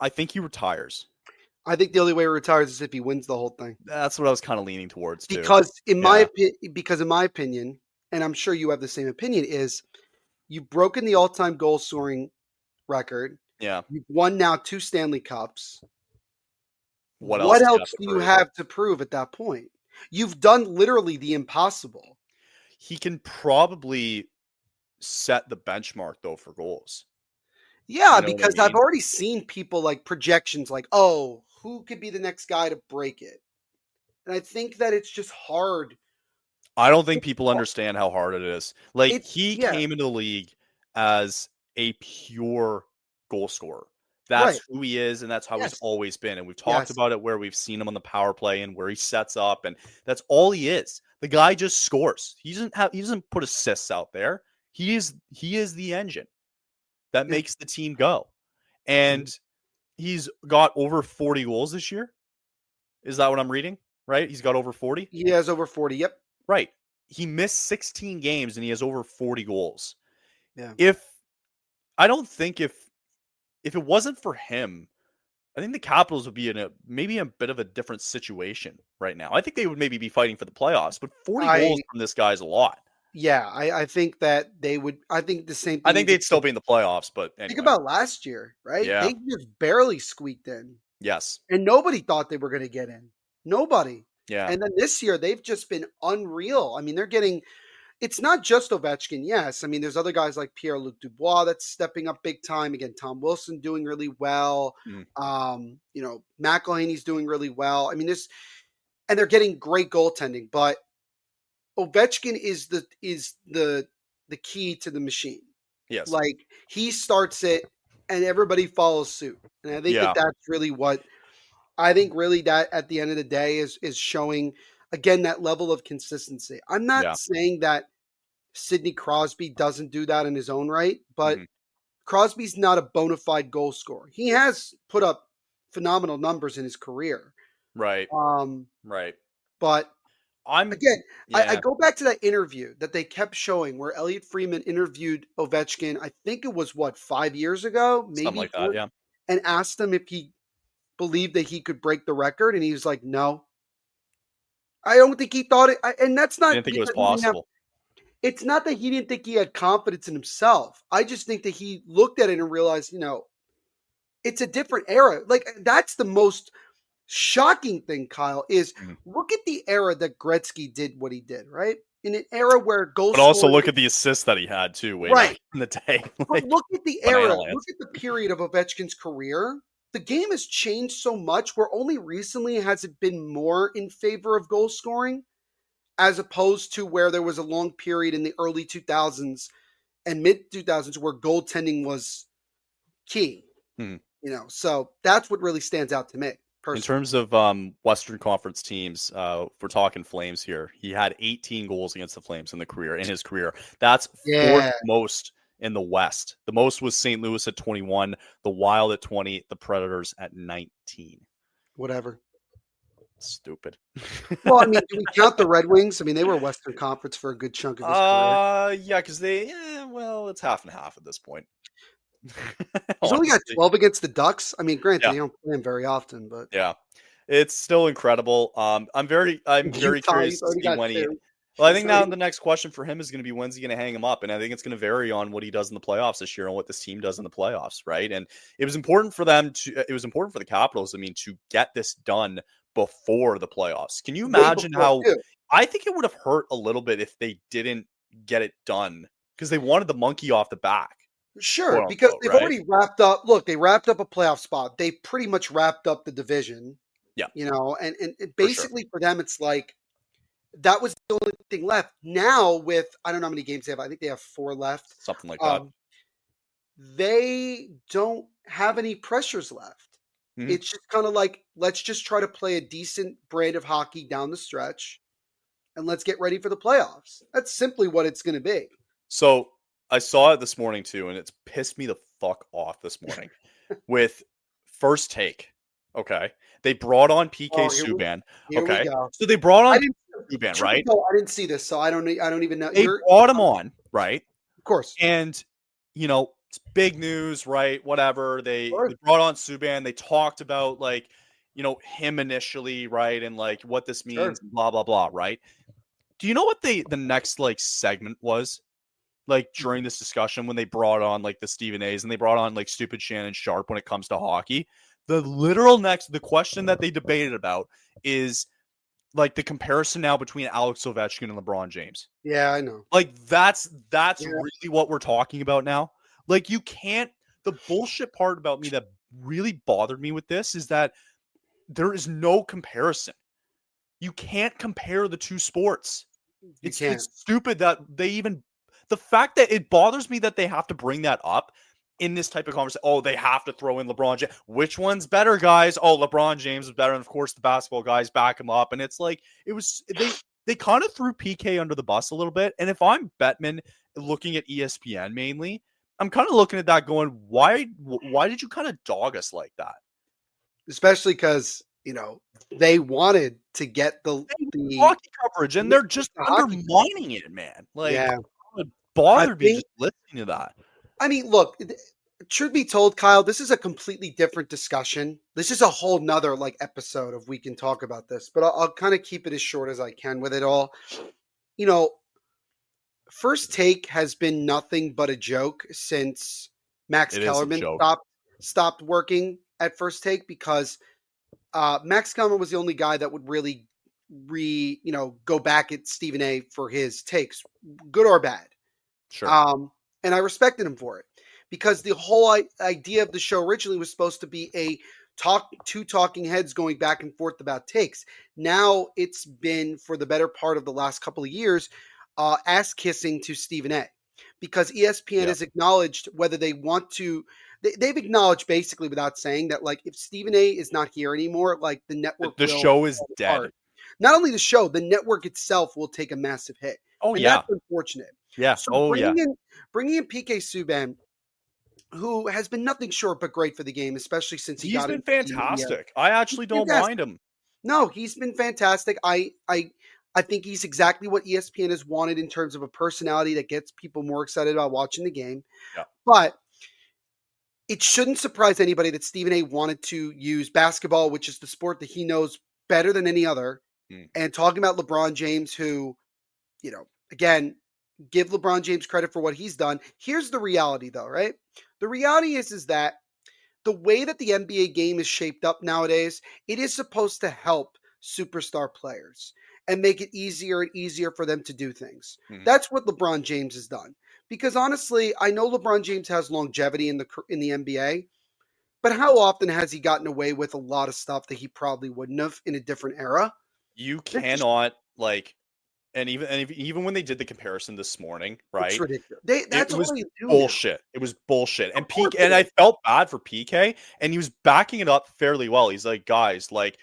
Speaker 1: I think he retires.
Speaker 2: I think the only way he retires is if he wins the whole thing.
Speaker 1: That's what I was kind of leaning towards too.
Speaker 2: Because in my opinion, and I'm sure you have the same opinion, is you've broken the all-time goal scoring record.
Speaker 1: Yeah.
Speaker 2: You've won now 2 Stanley Cups.
Speaker 1: What
Speaker 2: else do you have to prove at that point? You've done literally the impossible.
Speaker 1: He can probably set the benchmark though for goals.
Speaker 2: Yeah, because I've already seen people like projections like, oh, who could be the next guy to break it? And I think that it's just hard.
Speaker 1: I don't think people understand how hard it is. Like he came into the league as a pure goal scorer. That's who he is, and that's how he's always been. And we've talked about it where we've seen him on the power play and where he sets up, and that's all he is. The guy just scores. He doesn't put assists out there. He is the engine that makes the team go. And he's got over 40 goals this year. Is that what I'm reading? Right? He's got over 40?
Speaker 2: He has over 40, yep.
Speaker 1: Right. He missed 16 games and he has over 40 goals.
Speaker 2: Yeah.
Speaker 1: I don't think if it wasn't for him, I think the Capitals would be in maybe a bit of a different situation right now. I think they would maybe be fighting for the playoffs, but 40 goals from this guy is a lot.
Speaker 2: Yeah, I think that they would. I think the same thing.
Speaker 1: I think they'd still be in the playoffs, but anyway.
Speaker 2: Think about last year, right?
Speaker 1: Yeah.
Speaker 2: They just barely squeaked in.
Speaker 1: Yes.
Speaker 2: And nobody thought they were going to get in. Nobody.
Speaker 1: Yeah.
Speaker 2: And then this year, they've just been unreal. I mean, they're getting. It's not just Ovechkin, yes. I mean, there's other guys like Pierre-Luc Dubois that's stepping up big time. Again, Tom Wilson doing really well. McElhinney's doing really well. I mean, and they're getting great goaltending, but Ovechkin is the key to the machine.
Speaker 1: Yes.
Speaker 2: Like he starts it and everybody follows suit. And I think that's really what I think really that at the end of the day is showing again that level of consistency. I'm not saying that Sidney Crosby doesn't do that in his own right, but Crosby's not a bona fide goal scorer. He has put up phenomenal numbers in his career.
Speaker 1: Right. Right.
Speaker 2: But I go back to that interview that they kept showing where Elliot Friedman interviewed Ovechkin. I think it was 5 years ago, maybe
Speaker 1: something like that, yeah.
Speaker 2: And asked him if he believed that he could break the record, and he was like, "No, I don't think he thought it." And that's not.
Speaker 1: I didn't think it was possible.
Speaker 2: It's not that he didn't think he had confidence in himself. I just think that he looked at it and realized, it's a different era. Like that's the most shocking thing, Kyle, is look at the era that Gretzky did what he did, right? In an era where goals.
Speaker 1: But also look at the assists that he had too, way back in the day.
Speaker 2: But look at the era, look at the period of Ovechkin's career. The game has changed so much where only recently has it been more in favor of goal scoring, as opposed to where there was a long period in the early 2000s and mid 2000s where goaltending was key.
Speaker 1: Mhm.
Speaker 2: So that's what really stands out to me
Speaker 1: In
Speaker 2: personally.
Speaker 1: terms of Western Conference teams, if we're talking Flames here, he had 18 goals against the Flames in his career. That's fourth
Speaker 2: Yeah.
Speaker 1: most in the West. The most was St. Louis at 21, the Wild at 20, the Predators at 19.
Speaker 2: Whatever.
Speaker 1: Stupid.
Speaker 2: Well, I mean, do we count the Red Wings? I mean, they were Western Conference for a good chunk of his career.
Speaker 1: Yeah, because it's half and half at this point.
Speaker 2: He's only got
Speaker 1: Honestly.
Speaker 2: 12 against the Ducks. I mean, granted,
Speaker 1: Yeah.
Speaker 2: they don't play him very often, but
Speaker 1: Yeah. It's still incredible. I'm very
Speaker 2: Utah,
Speaker 1: curious
Speaker 2: he's
Speaker 1: to
Speaker 2: already
Speaker 1: see
Speaker 2: got
Speaker 1: when he.
Speaker 2: 2.
Speaker 1: Well, I think
Speaker 2: So
Speaker 1: now the next question for him is going to be when's he going to hang him up, and I think it's going to vary on what he does in the playoffs this year and what this team does in the playoffs, right? And it was important for them to. It was important for the Capitals. I mean, to get this done before the playoffs. Can you
Speaker 2: way
Speaker 1: imagine
Speaker 2: before,
Speaker 1: how?
Speaker 2: too.
Speaker 1: I think it would have hurt a little bit if they didn't get it done because they wanted the monkey off the back.
Speaker 2: Sure,
Speaker 1: Quote
Speaker 2: because
Speaker 1: unquote,
Speaker 2: they've
Speaker 1: right?
Speaker 2: already wrapped up. Look, they wrapped up a playoff spot. They pretty much wrapped up the division.
Speaker 1: Yeah.
Speaker 2: And
Speaker 1: For sure.
Speaker 2: basically for them, it's like that was the only thing left. Now with I don't know how many games they have. I think they have 4 left.
Speaker 1: Something like that.
Speaker 2: They don't have any pressures left.
Speaker 1: Mhm.
Speaker 2: It's just kind of like let's just try to play a decent brand of hockey down the stretch, and let's get ready for the playoffs. That's simply what it's going to be.
Speaker 1: So I saw it this morning too, and it's pissed me the fuck off this morning with First Take. Okay. They brought on PK
Speaker 2: Oh, here we-
Speaker 1: Subban.
Speaker 2: Here
Speaker 1: Okay.
Speaker 2: we go.
Speaker 1: So they brought
Speaker 2: I
Speaker 1: on
Speaker 2: didn't.
Speaker 1: Subban,
Speaker 2: Truth
Speaker 1: right?
Speaker 2: be told, I didn't see this, so I don't even know.
Speaker 1: They brought him on, right?
Speaker 2: Of course.
Speaker 1: And it's big news, right? Whatever. They
Speaker 2: Sure.
Speaker 1: brought on Subban. They talked about him initially, right? And what this
Speaker 2: Sure.
Speaker 1: means, blah, blah, blah, right? Do you know what the next segment was? During this discussion when they brought on the Stephen A's and they brought on stupid Shannon Sharp when it comes to hockey, the question that they debated about is the comparison now between Alex Ovechkin and LeBron James.
Speaker 2: Yeah, I know.
Speaker 1: That's
Speaker 2: Yeah.
Speaker 1: really what we're talking about now. You can't, the bullshit part about me that really bothered me with this is that there is no comparison. You can't compare the two sports. It's stupid that they even, the fact that it bothers me that they have to bring that up in this type of conversation. Oh, they have to throw in LeBron James. Which one's better, guys? Oh, LeBron James is better. And of course, the basketball guys back him up. And it's they kind of threw PK under the bus a little bit. And if I'm Bettman looking at ESPN mainly, I'm kind of looking at that going, why did you kind of dog us like that?
Speaker 2: Especially because, they wanted to get the
Speaker 1: hockey coverage and they're just
Speaker 2: the hockey
Speaker 1: undermining it, man.
Speaker 2: Yeah.
Speaker 1: It bothered me just listening to that.
Speaker 2: I mean, look, truth be told, Kyle, this is a completely different discussion. This is a whole nother episode of we can talk about this, but I'll kind of keep it as short as I can with it all. First Take has been nothing but a joke since Max Kellerman stopped working at First Take because Max Kellerman was the only guy that would really go back at Stephen A for his takes, good or bad.
Speaker 1: Sure.
Speaker 2: And I respected him for it because the whole idea of the show originally was supposed to be two talking heads going back and forth about takes. Now it's been for the better part of the last couple of years, ass kissing to Stephen A because ESPN has acknowledged whether they want to. They've acknowledged basically without saying that if Stephen A is not here anymore, the network,
Speaker 1: the show is dead.
Speaker 2: Apart. Not only the show, the network itself will take a massive hit.
Speaker 1: Oh,
Speaker 2: and
Speaker 1: yeah.
Speaker 2: That's unfortunate.
Speaker 1: Yeah.
Speaker 2: So bringing in PK Subban, who has been nothing short but great for the game, especially since he's
Speaker 1: been fantastic. I actually don't mind him.
Speaker 2: No, he's been fantastic. I think he's exactly what ESPN has wanted in terms of a personality that gets people more excited about watching the game.
Speaker 1: Yeah.
Speaker 2: But it shouldn't surprise anybody that Stephen A wanted to use basketball, which is the sport that he knows better than any other, and talking about LeBron James, who, again, give LeBron James credit for what he's done. Here's the reality, though, right? The reality is that the way that the NBA game is shaped up nowadays, it is supposed to help superstar players and make it easier and easier for them to do things. That's what LeBron James has done. Because honestly, I know LeBron James has longevity in the NBA, but how often has he gotten away with a lot of stuff that he probably wouldn't have in a different era?
Speaker 1: You cannot even when they did the comparison this morning,
Speaker 2: It's
Speaker 1: right?
Speaker 2: ridiculous.
Speaker 1: It
Speaker 2: That's all
Speaker 1: was
Speaker 2: they do now.
Speaker 1: bullshit. It was bullshit. And
Speaker 2: Of course
Speaker 1: PK,
Speaker 2: it
Speaker 1: and I
Speaker 2: is.
Speaker 1: felt bad for PK, and he was backing it up fairly well. He's like, guys, like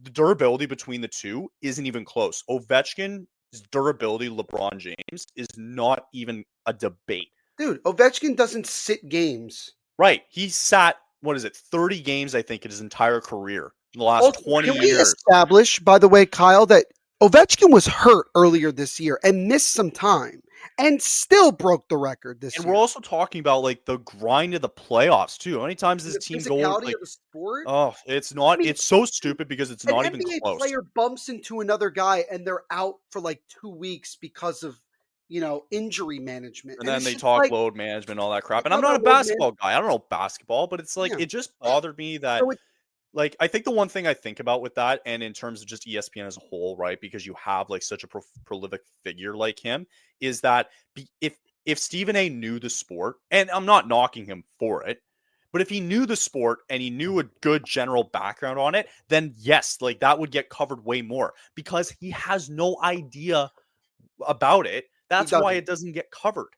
Speaker 1: the durability between the two isn't even close. Ovechkin's durability, LeBron James, is not even a debate.
Speaker 2: Dude, Ovechkin doesn't sit games.
Speaker 1: Right. He sat, 30 games, I think, in his entire career in the last
Speaker 2: Also,
Speaker 1: 20
Speaker 2: can we
Speaker 1: years.
Speaker 2: establish, by the way, Kyle, that Ovechkin was hurt earlier this year and missed some time and still broke the record this
Speaker 1: And
Speaker 2: year.
Speaker 1: we're also talking about like the grind of the playoffs too. How many times does
Speaker 2: The
Speaker 1: this team go
Speaker 2: physicality
Speaker 1: like,
Speaker 2: of the sport.
Speaker 1: oh, it's not,
Speaker 2: I mean,
Speaker 1: it's so stupid because it's
Speaker 2: an
Speaker 1: not even
Speaker 2: NBA
Speaker 1: close.
Speaker 2: player bumps into another guy and they're out for like 2 weeks because of injury management.
Speaker 1: And then
Speaker 2: it's
Speaker 1: they
Speaker 2: just
Speaker 1: talk
Speaker 2: like,
Speaker 1: load management, all that crap.
Speaker 2: it's
Speaker 1: And I'm
Speaker 2: not
Speaker 1: not a
Speaker 2: about load
Speaker 1: basketball guy. I don't know basketball, but it's like
Speaker 2: Yeah.
Speaker 1: it just bothered me that
Speaker 2: So it-
Speaker 1: like I think the one thing I think about with that, and in terms of just ESPN as a whole, right? Because you have like such a prolific figure like him, is that if Stephen A knew the sport, and I'm not knocking him for it, but if he knew the sport and he knew a good general background on it, then yes, like that would get covered way more because he has no idea about it. That's why
Speaker 2: doesn't.
Speaker 1: it doesn't get covered.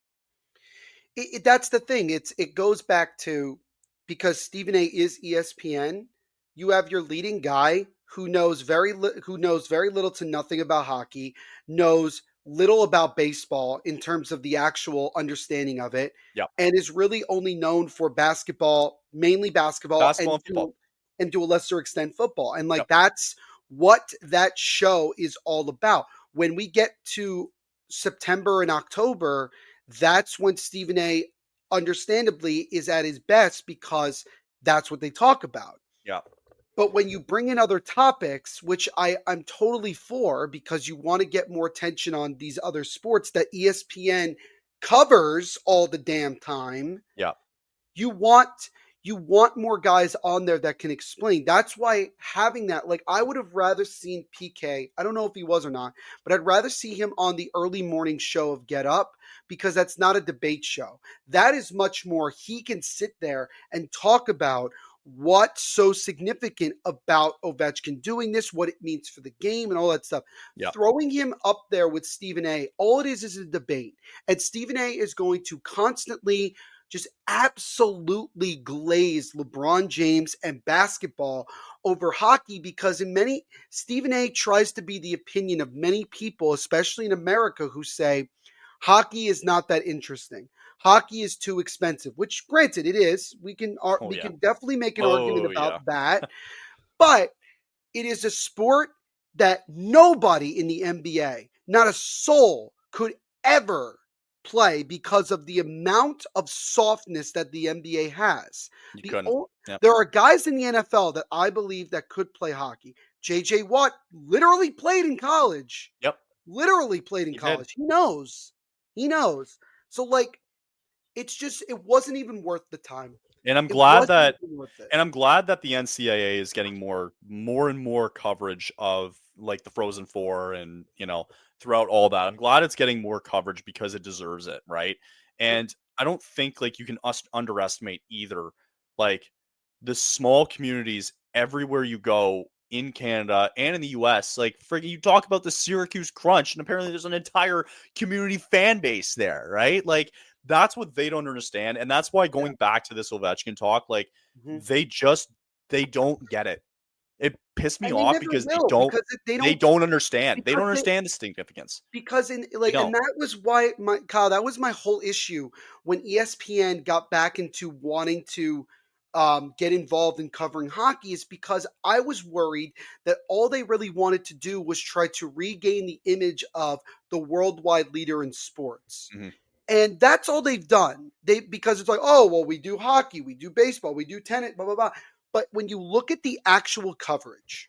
Speaker 2: That's the thing. It goes back to, because Stephen A is ESPN. You have your leading guy who knows very little to nothing about hockey, knows little about baseball in terms of the actual understanding of it,
Speaker 1: Yep.
Speaker 2: and is really only known for basketball, mainly basketball,
Speaker 1: Basketball and football.
Speaker 2: and to a lesser extent football. And like
Speaker 1: Yep.
Speaker 2: that's what that show is all about. When we get to September and October, that's when Stephen A understandably is at his best because that's what they talk about.
Speaker 1: Yeah.
Speaker 2: But when you bring in other topics, which I'm totally for, because you want to get more attention on these other sports that ESPN covers all the damn time.
Speaker 1: Yeah.
Speaker 2: You want more guys on there that can explain. That's why having that, like, I would have rather seen PK. I don't know if he was or not, but I'd rather see him on the early morning show of Get Up, because that's not a debate show. That is much more, he can sit there and talk about what's so significant about Ovechkin doing this, what it means for the game, and all that stuff.
Speaker 1: Yeah.
Speaker 2: Throwing him up there with Stephen A, all it is a debate. And Stephen A is going to constantly just absolutely glaze LeBron James and basketball over hockey, because Stephen A tries to be the opinion of many people, especially in America, who say hockey is not that interesting. Hockey is too expensive, which granted it is. We can definitely make an argument about that. But it is a sport that nobody in the NBA, not a soul, could ever play because of the amount of softness that the NBA has. There are guys in the NFL that I believe that could play hockey. JJ Watt literally played in college.
Speaker 1: Yep.
Speaker 2: Literally played in college. He knows. So like, it wasn't even worth the time.
Speaker 1: And I'm glad that the NCAA is getting more and more coverage of like the Frozen Four and, throughout all that. I'm glad it's getting more coverage because it deserves it, right? And I don't think like you can underestimate either like the small communities everywhere you go in Canada and in the US. Like you talk about the Syracuse Crunch, and apparently there's an entire community fan base there, right? Like that's what they don't understand. And that's why going back to this Ovechkin talk, like they don't get it. It pissed me off because they don't understand. They don't understand the significance.
Speaker 2: Because and that was why that was my whole issue when ESPN got back into wanting to get involved in covering hockey, is because I was worried that all they really wanted to do was try to regain the image of the worldwide leader in sports.
Speaker 1: Mm-hmm.
Speaker 2: And that's all they've done. Because it's like, oh, well, we do hockey, we do baseball, we do tennis, blah, blah, blah. But when you look at the actual coverage,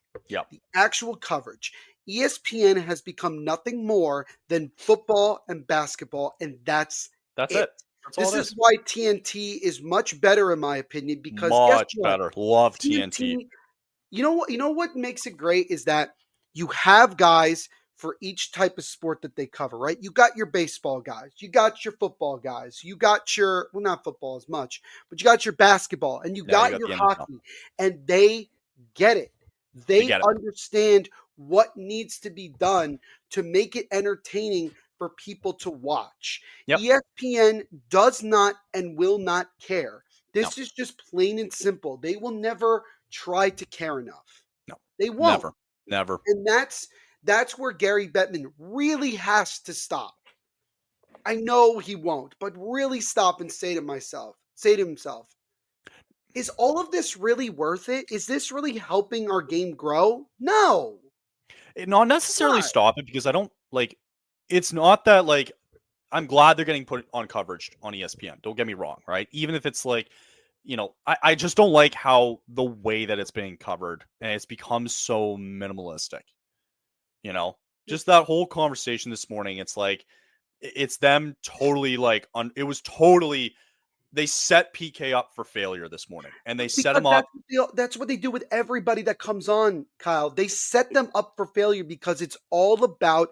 Speaker 2: ESPN has become nothing more than football and basketball, and that's it. This is why TNT is much better, in my opinion, because
Speaker 1: much better. Love TNT.
Speaker 2: You know what makes it great is that you have guys for each type of sport that they cover, right? You got your baseball guys, you got your football guys, you got your, well, not football as much, but you got your basketball, and you got your hockey, and they get it. They understand what needs to be done to make it entertaining for people to watch.
Speaker 1: Yep.
Speaker 2: ESPN does not and will not care.
Speaker 1: No.
Speaker 2: This is just plain and simple. They will never try to care enough.
Speaker 1: No.
Speaker 2: They won't.
Speaker 1: Never.
Speaker 2: And that's where Gary Bettman really has to stop. I know he won't, but really stop and say to himself, is all of this really worth it? Is this really helping our game grow? No.
Speaker 1: Not necessarily
Speaker 2: Not.
Speaker 1: stop it, because I don't like, it's not that like, I'm glad they're getting put on coverage on ESPN. Don't get me wrong, right? Even if it's like, I just don't like how the way that it's being covered, and it's become so minimalistic. Just that whole conversation this morning, it's like, it's them totally like, it was totally, they set PK up for failure this morning, and they set him up.
Speaker 2: That's what they do with everybody that comes on, Kyle. They set them up for failure because it's all about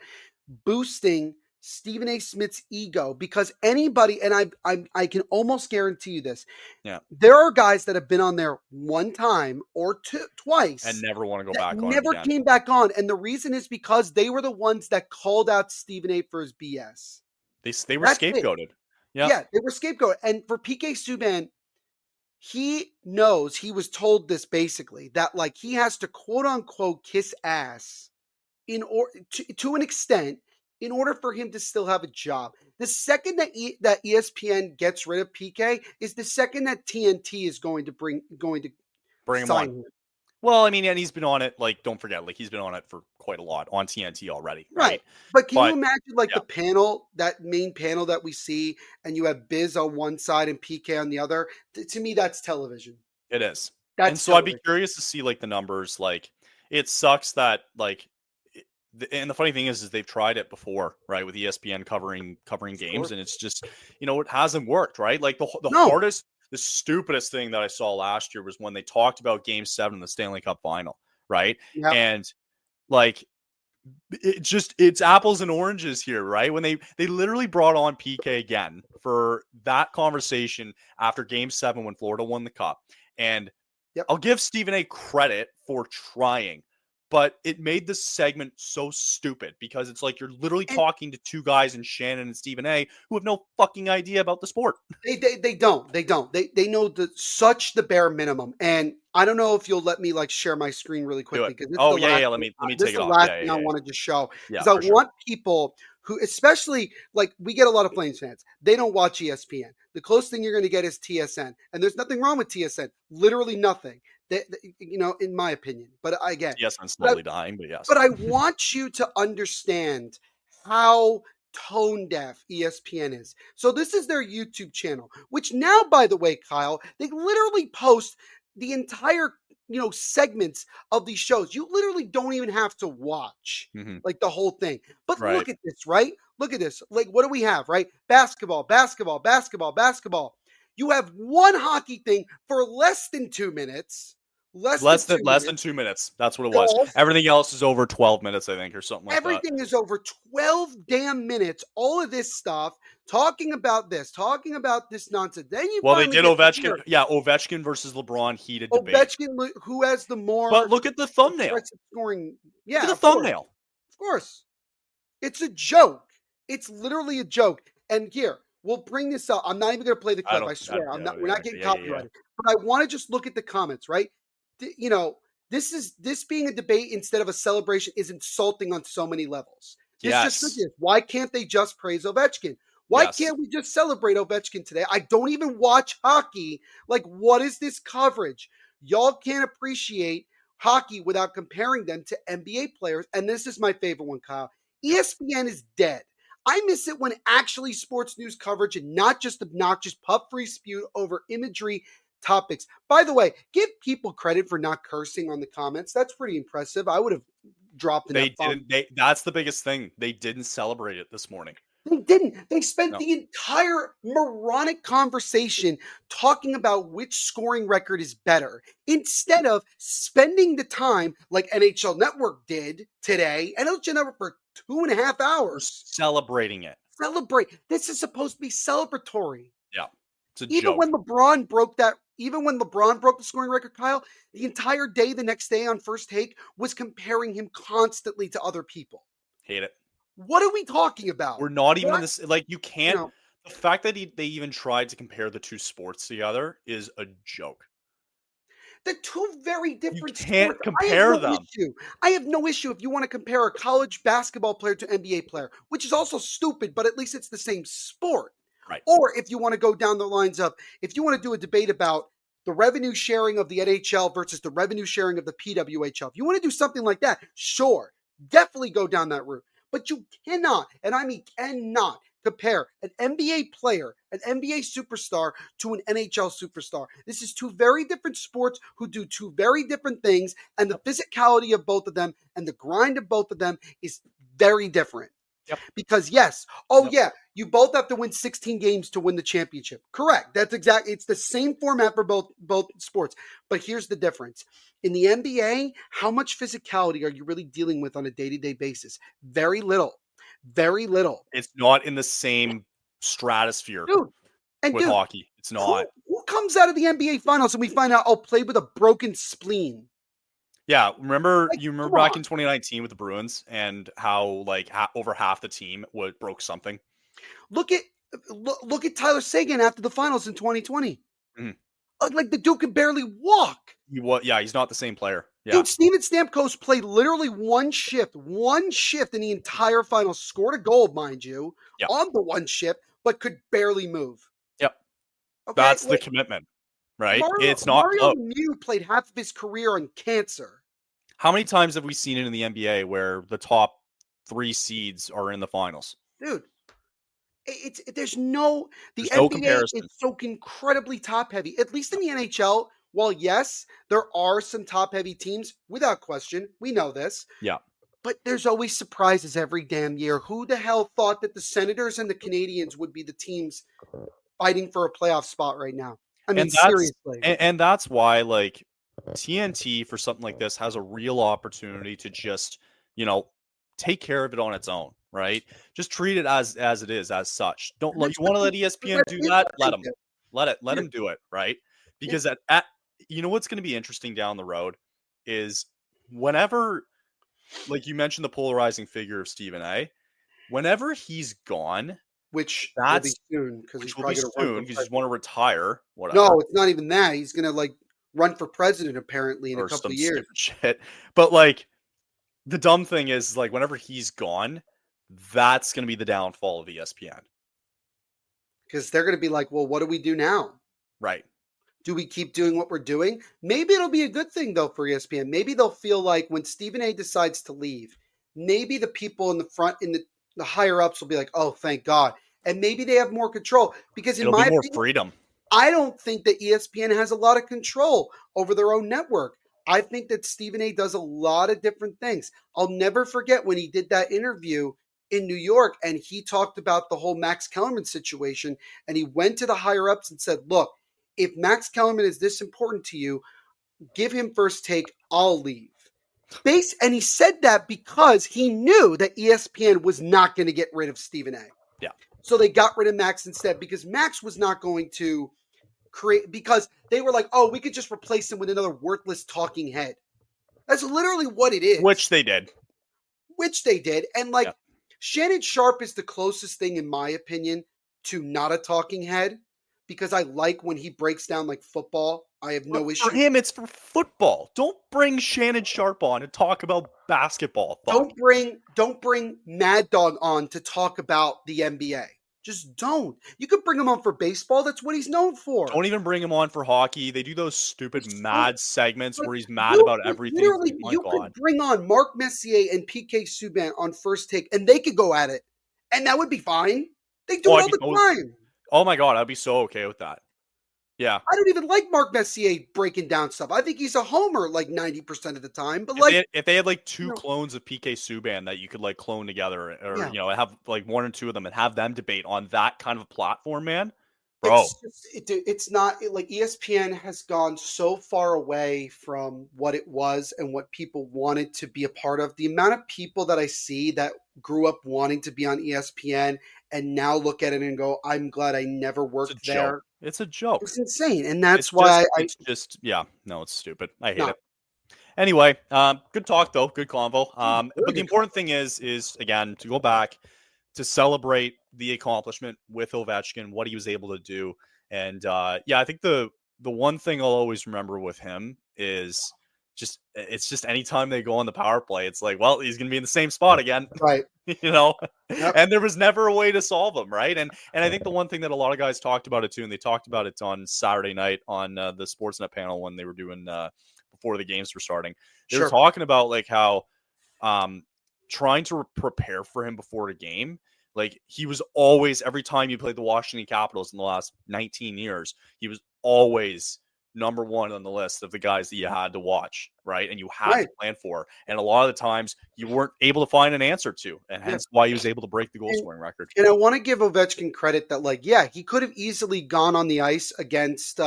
Speaker 2: boosting Stephen A. Smith's ego. Because anybody, and I can almost guarantee you this.
Speaker 1: Yeah.
Speaker 2: There are guys that have been on there one time or twice
Speaker 1: And never want to go back on.
Speaker 2: Never came back on. And the reason is because they were the ones that called out Stephen A. for his BS.
Speaker 1: They were scapegoated.
Speaker 2: Yeah, they were scapegoated. And for PK Subban, he knows, he was told this basically, that like he has to quote unquote kiss ass to an extent in order for him to still have a job. The second that ESPN gets rid of PK is the second that TNT is going to bring
Speaker 1: him
Speaker 2: sign
Speaker 1: on.
Speaker 2: him.
Speaker 1: Well, I mean, and he's been on it, like, don't forget, like, he's been on it for quite a lot on TNT already. Right.
Speaker 2: But can you imagine, like, the panel, that main panel that we see, and you have Biz on one side and PK on the other? To me, that's television.
Speaker 1: It is.
Speaker 2: And
Speaker 1: so I'd be curious to see, like, the numbers. Like, it sucks that, like, and the funny thing is they've tried it before, right, with ESPN covering games, and it's just, it hasn't worked, right? Like, the hardest, the stupidest thing that I saw last year was when they talked about Game 7 of the Stanley Cup Final, right? Yep. And like, it's apples and oranges here, right? When they literally brought on PK again for that conversation after Game 7 when Florida won the Cup. And I'll give Stephen A. credit for trying, but it made this segment so stupid because it's like you're literally talking to two guys in Shannon and Stephen A. who have no fucking idea about the sport.
Speaker 2: They don't. They know such the bare minimum. And I don't know if you'll let me like share my screen really quickly.
Speaker 1: Let me take it off.
Speaker 2: Last thing I wanted to show because I want people who, especially like we get a lot of Flames fans, they don't watch ESPN. The closest thing you're going to get is TSN, and there's nothing wrong with TSN. Literally nothing. In my opinion, but again,
Speaker 1: TSN's slowly dying, but yes.
Speaker 2: But I want you to understand how tone deaf ESPN is. So this is their YouTube channel, which now, by the way, Kyle, they literally post the entire, segments of these shows. You literally don't even have to watch like the whole thing. But look at this, right? Look at this. Like, what do we have, right? Basketball. You have one hockey thing for less than 2 minutes. Less than
Speaker 1: 2 minutes. That's what it was. Everything else is over 12 minutes, I think, or something like that.
Speaker 2: Everything is over 12 damn minutes. All of this stuff, talking about this nonsense. Then
Speaker 1: they did Ovechkin. Yeah, Ovechkin versus LeBron heated debate.
Speaker 2: Ovechkin, who has the more?
Speaker 1: But look at the thumbnail.
Speaker 2: Scoring.
Speaker 1: Yeah, look at the thumbnail.
Speaker 2: Of course, it's a joke. It's literally a joke. And here, we'll bring this up. I'm not even going to play the clip. I swear, we're not getting copyrighted. But I want to just look at the comments, right? This being a debate instead of a celebration is insulting on so many levels. Why can't they just praise Ovechkin? Why can't we just celebrate Ovechkin today? I don't even watch hockey. Like, what is this coverage? Y'all can't appreciate hockey without comparing them to NBA players. And this is my favorite one, Kyle. ESPN is dead. I miss it when actually sports news coverage and not just obnoxious puff-free spew over imagery topics. By the way, give people credit for not cursing on the comments. That's pretty impressive. I would have dropped an F-bomb.
Speaker 1: That's the biggest thing. They didn't celebrate it this morning.
Speaker 2: They didn't. They spent the entire moronic conversation talking about which scoring record is better instead of spending the time like NHL Network did today. NHL Network for 2.5 hours.
Speaker 1: Celebrating it.
Speaker 2: Celebrate. This is supposed to be celebratory.
Speaker 1: Yeah.
Speaker 2: Even when LeBron broke that even when LeBron broke the scoring record, Kyle, the entire day, the next day on First Take was comparing him constantly to other people.
Speaker 1: Hate it.
Speaker 2: What are we talking about?
Speaker 1: We're not even
Speaker 2: What?
Speaker 1: in this. Like, you can't.
Speaker 2: know,
Speaker 1: The fact that they even tried to compare the two sports together is a joke.
Speaker 2: They're two very different
Speaker 1: can't
Speaker 2: sports.
Speaker 1: compare them.
Speaker 2: I have no issue if you want to compare a college basketball player to NBA player, which is also stupid, but at least it's the same sport.
Speaker 1: Right.
Speaker 2: Or if you want to go down the lines of, if you want to do a debate about the revenue sharing of the NHL versus the revenue sharing of the PWHL, if you want to do something like that, sure, definitely go down that route. But you cannot, and I mean cannot, compare an NBA player, an NBA superstar, to an NHL superstar. This is two very different sports who do two very different things, and the physicality of both of them and the grind of both of them is very different.
Speaker 1: Yep.
Speaker 2: Because yes, you both have to win 16 games to win the championship. Correct. That's exactly. It's the same format for both sports. But here's the difference. In the NBA, how much physicality are you really dealing with on a day-to-day basis? Very little. Very little.
Speaker 1: It's not in the same stratosphere
Speaker 2: Dude. And
Speaker 1: with hockey. It's not.
Speaker 2: Who comes out of the NBA finals and we find out, played with a broken spleen?
Speaker 1: Yeah, remember
Speaker 2: Like,
Speaker 1: you remember
Speaker 2: come
Speaker 1: back
Speaker 2: on.
Speaker 1: in 2019 with the Bruins and how like over half the team broke something.
Speaker 2: Look at Tyler Seguin after the finals in 2020.
Speaker 1: Mhm.
Speaker 2: Like the dude could barely walk.
Speaker 1: He's not the same player. Yeah.
Speaker 2: Dude, Steven Stamkos played literally one shift in the entire finals, scored a goal, mind you,
Speaker 1: Yep.
Speaker 2: on the one shift, but could barely move.
Speaker 1: Yep.
Speaker 2: Okay?
Speaker 1: That's the commitment, right? It's not
Speaker 2: Mario
Speaker 1: close.
Speaker 2: Lemieux played half of his career on cancer.
Speaker 1: How many times have we seen it in the NBA where the top 3 seeds are in the finals?
Speaker 2: Dude, there's no
Speaker 1: NBA
Speaker 2: comparison. Is so incredibly top heavy. At least in the NHL, while yes, there are some top heavy teams, without question. We know this.
Speaker 1: Yeah.
Speaker 2: But there's always surprises every damn year. Who the hell thought that the Senators and the Canadiens would be the teams fighting for a playoff spot right now? I mean, seriously.
Speaker 1: And that's why, like, TNT for something like this has a real opportunity to just, take care of it on its own, right? Just treat it as it is, as such. Don't you want to let ESPN do that? Let them do it, right? Because what's going to be interesting down the road is whenever, like you mentioned, the polarizing figure of Stephen A. Whenever he's gone,
Speaker 2: which will be soon because he's probably going to
Speaker 1: he's want to retire. Whatever.
Speaker 2: No, it's not even that. He's going to run for president apparently in a couple of years.
Speaker 1: Shit. But the dumb thing is whenever he's gone, that's going to be the downfall of ESPN.
Speaker 2: Because they're going to be like, well, what do we do now?
Speaker 1: Right.
Speaker 2: Do we keep doing what we're doing? Maybe it'll be a good thing, though, for ESPN. Maybe they'll feel like when Stephen A. decides to leave, maybe the people in the front, in the higher-ups will be like, oh, thank God. And maybe they have more control. Because in my opinion,
Speaker 1: more freedom.
Speaker 2: I don't think that ESPN has a lot of control over their own network. I think that Stephen A. does a lot of different things. I'll never forget when he did that interview in New York and he talked about the whole Max Kellerman situation. And he went to the higher-ups and said, look, if Max Kellerman is this important to you, give him First Take, I'll leave. And he said that because he knew that ESPN was not going to get rid of Stephen A.
Speaker 1: Yeah.
Speaker 2: So they got rid of Max instead because Max was not going to because they were like, oh, we could just replace him with another worthless talking head. That's literally what it is.
Speaker 1: Which they did.
Speaker 2: And Shannon Sharpe is the closest thing, in my opinion, to not a talking head because I like when he breaks down football. I have no issue.
Speaker 1: For him, it's for football. Don't bring Shannon Sharpe on to talk about basketball.
Speaker 2: Don't bring Mad Dog on to talk about the NBA. Just don't. You could bring him on for baseball. That's what he's known for.
Speaker 1: Don't even bring him on for hockey. They do those stupid mad segments where he's mad about everything.
Speaker 2: Literally, could bring on Mark Messier and PK Subban on First Take, and they could go at it, and that would be fine. They do it all the time.
Speaker 1: Oh my God, I'd be so okay with that. Yeah.
Speaker 2: I don't even like Mark Messier breaking down stuff. I think he's a homer 90% of the time. But
Speaker 1: if they had two clones of PK Subban that you could clone together or have one or two of them and have them debate on that kind of a platform, man. Bro.
Speaker 2: It's not ESPN has gone so far away from what it was and what people wanted to be a part of. The amount of people that I see that grew up wanting to be on ESPN and now look at it and go, I'm glad I never worked there.
Speaker 1: It's a joke.
Speaker 2: It's insane, and that's why
Speaker 1: it's stupid. I hate
Speaker 2: no,
Speaker 1: it. Anyway, good talk though, good convo.
Speaker 2: really
Speaker 1: But the
Speaker 2: good
Speaker 1: important thing is again to go back to celebrate the accomplishment with Ovechkin, what he was able to do, and I think the one thing I'll always remember with him is it's just anytime they go on the power play, it's like, well, he's gonna be in the same spot again,
Speaker 2: right.
Speaker 1: you know.
Speaker 2: Yep.
Speaker 1: And there was never a way to solve them, right? And I think the one thing that a lot of guys talked about it too, and they talked about it on Saturday night on the Sportsnet panel when they were doing before the games were starting. They were talking about like how trying to prepare for him before the game. Like he was always, every time you played the Washington Capitals in the last 19 years, he was always number one on the list of the guys that you had to watch, right? And you had to plan for. And a lot of the times you weren't able to find an answer to, and hence why he was able to break the goal scoring record.
Speaker 2: And I want to give Ovechkin credit that, like, yeah, he could have easily gone on the ice against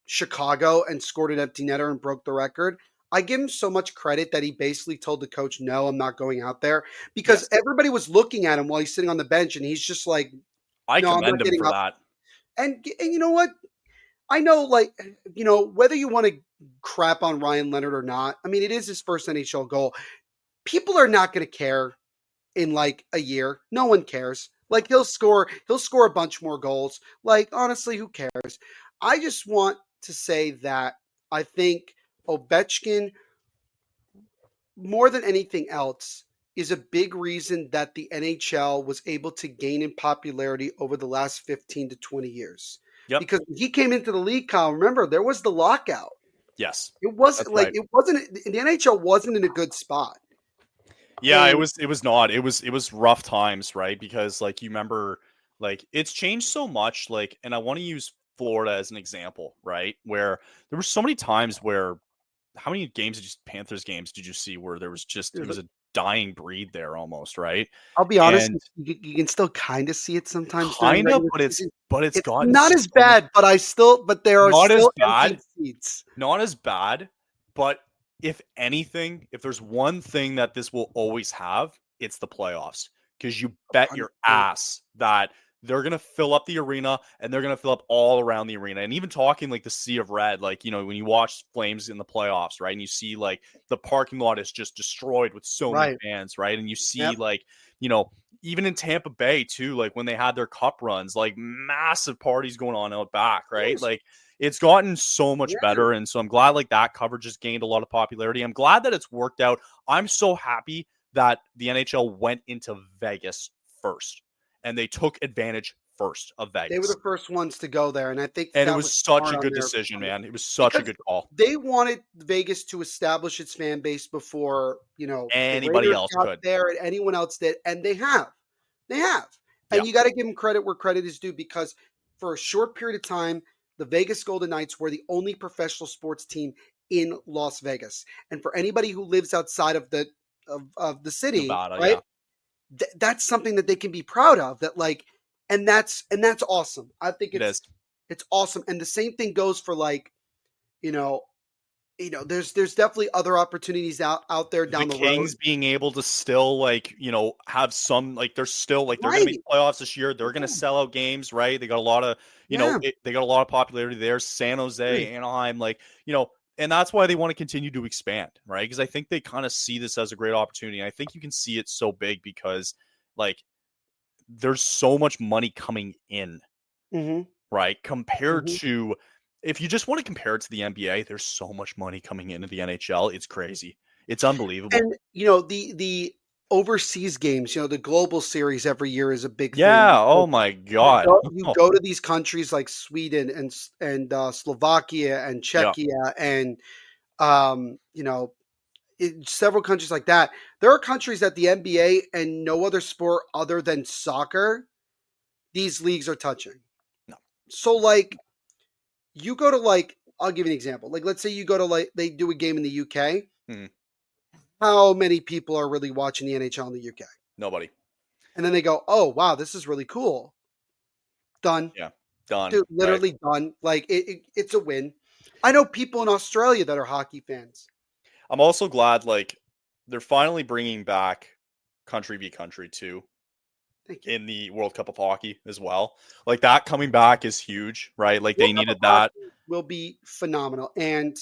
Speaker 2: Chicago and scored an empty netter and broke the record. I give him so much credit that he basically told the coach, no, I'm not going out there, because everybody was looking at him while he's sitting on the bench, and he's just like,
Speaker 1: I commend him for that.
Speaker 2: And you know what? I know, like, you know, whether you want to crap on Ryan Leonard or not, I mean, it is his first NHL goal. People are not going to care in like a year. No one cares. Like he'll score a bunch more goals. Like, honestly, who cares? I just want to say that I think Ovechkin, more than anything else, is a big reason that the NHL was able to gain in popularity over the last 15 to 20 years.
Speaker 1: Yep.
Speaker 2: Because when he came into the league, Kyle, remember, there was the lockout.
Speaker 1: Yes.
Speaker 2: It wasn't like, it wasn't, the NHL wasn't in a good spot.
Speaker 1: Yeah, it was not. It was rough times, right? Because like you remember, like it's changed so much. Like, and I want to use Florida as an example, right? Where there were so many times where, how many Panthers games did you see where there was just, it was a dying breed there almost, right?
Speaker 2: I'll be honest, you can still kind of see it sometimes.
Speaker 1: Kind of, but it's gotten
Speaker 2: not as bad. But there are still empty seats.
Speaker 1: Not as bad, but if anything, if there's one thing that this will always have, it's the playoffs. Because you bet your ass that they're going to fill up the arena, and they're going to fill up all around the arena. And even talking like the Sea of Red, like, you know, when you watch Flames in the playoffs, right? And you see like the parking lot is just destroyed with so many fans, right? And you see like, you know, even in Tampa Bay too, like when they had their cup runs, like massive parties going on out back, right? Yes. Like it's gotten so much better. And so I'm glad like that coverage has gained a lot of popularity. I'm glad that it's worked out. I'm so happy that the NHL went into Vegas first. And they took advantage first of Vegas.
Speaker 2: They were the first ones to go there, and I think
Speaker 1: it was such a good decision, man. It was such a good call.
Speaker 2: They wanted Vegas to establish its fan base before, you know,
Speaker 1: anybody else could
Speaker 2: there, and anyone else did, and they have, and you got to give them credit where credit is due, because for a short period of time, the Vegas Golden Knights were the only professional sports team in Las Vegas, and for anybody who lives outside of the city,
Speaker 1: Nevada,
Speaker 2: right? That's something that they can be proud of, that like, and that's awesome. I think it's awesome. And the same thing goes for like, you know, there's definitely other opportunities out there down the road.
Speaker 1: The Kings being able to still like, you know, have some, like they're still like, they're going to be playoffs this year. They're going to sell out games, right? They got a lot of, you know, they got a lot of popularity there. San Jose, Anaheim, like, you know, and that's why they want to continue to expand, right? Because I think they kind of see this as a great opportunity. I think you can see it so big because, like, there's so much money coming in, right? Compared to, if you just want to compare it to the NBA, there's so much money coming into the NHL. It's crazy. It's unbelievable.
Speaker 2: And, you know, the overseas games, you know, the global series every year is a big thing.
Speaker 1: Oh my God.
Speaker 2: You go to these countries like Sweden and Slovakia and Czechia and, you know, several countries like that. There are countries that the NBA and no other sport other than soccer, these leagues are touching.
Speaker 1: No.
Speaker 2: So like you go to like, I'll give you an example. Like, let's say you go to like, they do a game in the UK. How many people are really watching the NHL in the UK?
Speaker 1: Nobody.
Speaker 2: And then they go, oh, wow, this is really cool. Done.
Speaker 1: Yeah, done.
Speaker 2: Dude, literally done. Like, it's a win. I know people in Australia that are hockey fans.
Speaker 1: I'm also glad, like, they're finally bringing back country v country, too.
Speaker 2: Thank you.
Speaker 1: in the World Cup of Hockey as well. Like that coming back is huge, right? Like they
Speaker 2: World Cup
Speaker 1: needed
Speaker 2: of
Speaker 1: that.
Speaker 2: Hockey will be phenomenal. And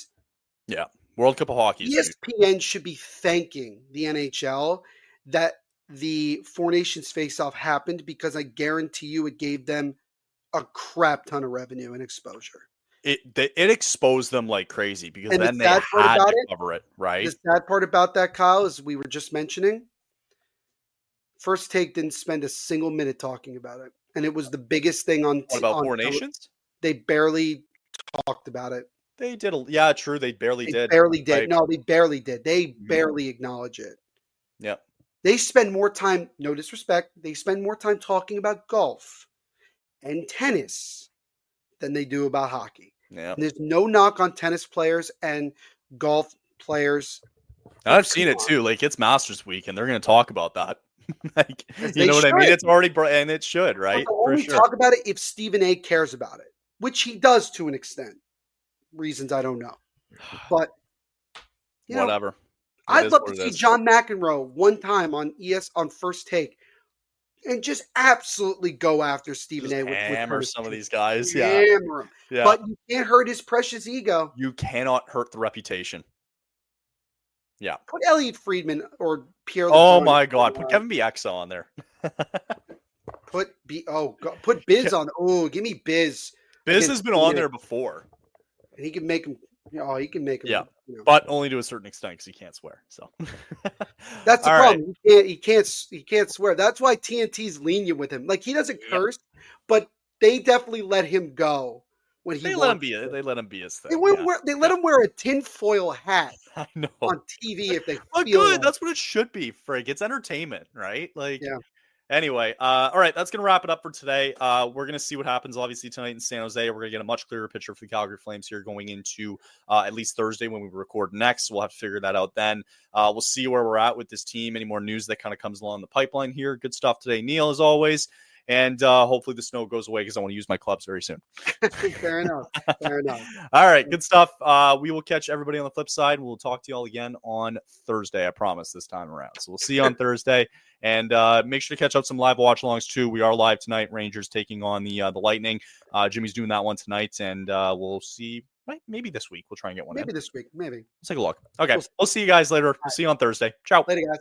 Speaker 1: World Cup of Hockey is huge.
Speaker 2: ESPN should be thanking the NHL that the Four Nations face-off happened, because I guarantee you it gave them a crap ton of revenue and exposure.
Speaker 1: It exposed them like crazy because
Speaker 2: And the
Speaker 1: then they
Speaker 2: sad part
Speaker 1: had
Speaker 2: about
Speaker 1: to
Speaker 2: it-
Speaker 1: cover it, right?
Speaker 2: The sad part about that, Kyle, is we were just mentioning, First Take didn't spend a single minute talking about it. And it was the biggest thing on
Speaker 1: What about
Speaker 2: on
Speaker 1: Four
Speaker 2: tele-
Speaker 1: Nations?
Speaker 2: They barely talked about it.
Speaker 1: They did. Yeah, true. They barely
Speaker 2: They
Speaker 1: did.
Speaker 2: barely did.
Speaker 1: Right.
Speaker 2: No, they barely did. They
Speaker 1: Mhm.
Speaker 2: barely acknowledge it.
Speaker 1: Yeah.
Speaker 2: They spend more time, no disrespect, they spend more time talking about golf and tennis than they do about hockey.
Speaker 1: Yeah.
Speaker 2: And there's no knock on tennis players and golf players.
Speaker 1: And I've seen
Speaker 2: Come
Speaker 1: it
Speaker 2: on.
Speaker 1: too. Like it's Masters week, and they're going to talk about that. Like,
Speaker 2: As
Speaker 1: you
Speaker 2: they
Speaker 1: know what I mean?
Speaker 2: should.
Speaker 1: It's already, and it should,
Speaker 2: But
Speaker 1: right?
Speaker 2: they'll
Speaker 1: For
Speaker 2: only
Speaker 1: sure.
Speaker 2: talk about it if Stephen A cares about it, which he does to an extent. Reasons I don't know. But, you know,
Speaker 1: Whatever. It
Speaker 2: I'd
Speaker 1: is
Speaker 2: love
Speaker 1: what
Speaker 2: to
Speaker 1: it
Speaker 2: see
Speaker 1: is.
Speaker 2: John McEnroe one time on on First Take and just absolutely go after Stephen
Speaker 1: Just
Speaker 2: A with
Speaker 1: hammer
Speaker 2: tennis.
Speaker 1: some of these guys. Yeah.
Speaker 2: Hammer him.
Speaker 1: Yeah.
Speaker 2: But you can't hurt his precious ego.
Speaker 1: You cannot hurt the reputation. Yeah.
Speaker 2: Put Elliot Friedman or Pierre.
Speaker 1: Oh
Speaker 2: LeBrun
Speaker 1: my God.
Speaker 2: on,
Speaker 1: Put Kevin Bieksa on there.
Speaker 2: Put Biz on. Oh, give me Biz.
Speaker 1: Biz
Speaker 2: Against
Speaker 1: has been on
Speaker 2: Stephen A.
Speaker 1: there before,
Speaker 2: And he can make him. Oh, he can make him.
Speaker 1: Yeah.
Speaker 2: You know.
Speaker 1: but only to a certain extent because he can't swear. So
Speaker 2: That's the
Speaker 1: All right.
Speaker 2: problem. He can't swear. That's why TNT's lenient with him. Like he doesn't
Speaker 1: Yep.
Speaker 2: curse, but they definitely let him go when he
Speaker 1: They let him
Speaker 2: wants
Speaker 1: be.
Speaker 2: to.
Speaker 1: They let him be his thing.
Speaker 2: They, let him
Speaker 1: yeah.
Speaker 2: wear, they let him wear a tinfoil hat
Speaker 1: I know.
Speaker 2: on TV if they
Speaker 1: But
Speaker 2: feel
Speaker 1: good.
Speaker 2: like.
Speaker 1: That's what it should be, Frig. It's entertainment, right? Like,
Speaker 2: Yeah.
Speaker 1: Anyway, all right, that's gonna wrap it up for today. We're gonna see what happens, obviously, tonight in San Jose. We're gonna get a much clearer picture for the Calgary Flames here going into at least Thursday when we record next. We'll have to figure that out then. We'll see where we're at with this team. Any more news that kind of comes along the pipeline here. Good stuff today, Neil, as always. And hopefully the snow goes away because I want to use my clubs very soon.
Speaker 2: Fair enough. Fair enough.
Speaker 1: All right, good stuff. We will catch everybody on the flip side. We'll talk to you all again on Thursday, I promise, this time around. So we'll see you on Thursday. And make sure to catch up some live watch-alongs, too. We are live tonight. Rangers taking on the Lightning. Jimmy's doing that one tonight. And we'll see, maybe this week. We'll try and get one
Speaker 2: Maybe
Speaker 1: in.
Speaker 2: this week. Maybe.
Speaker 1: Let's take a look. Okay,
Speaker 2: We'll see.
Speaker 1: we'll see you guys later. We'll see you on Thursday. Ciao.
Speaker 2: Later, guys.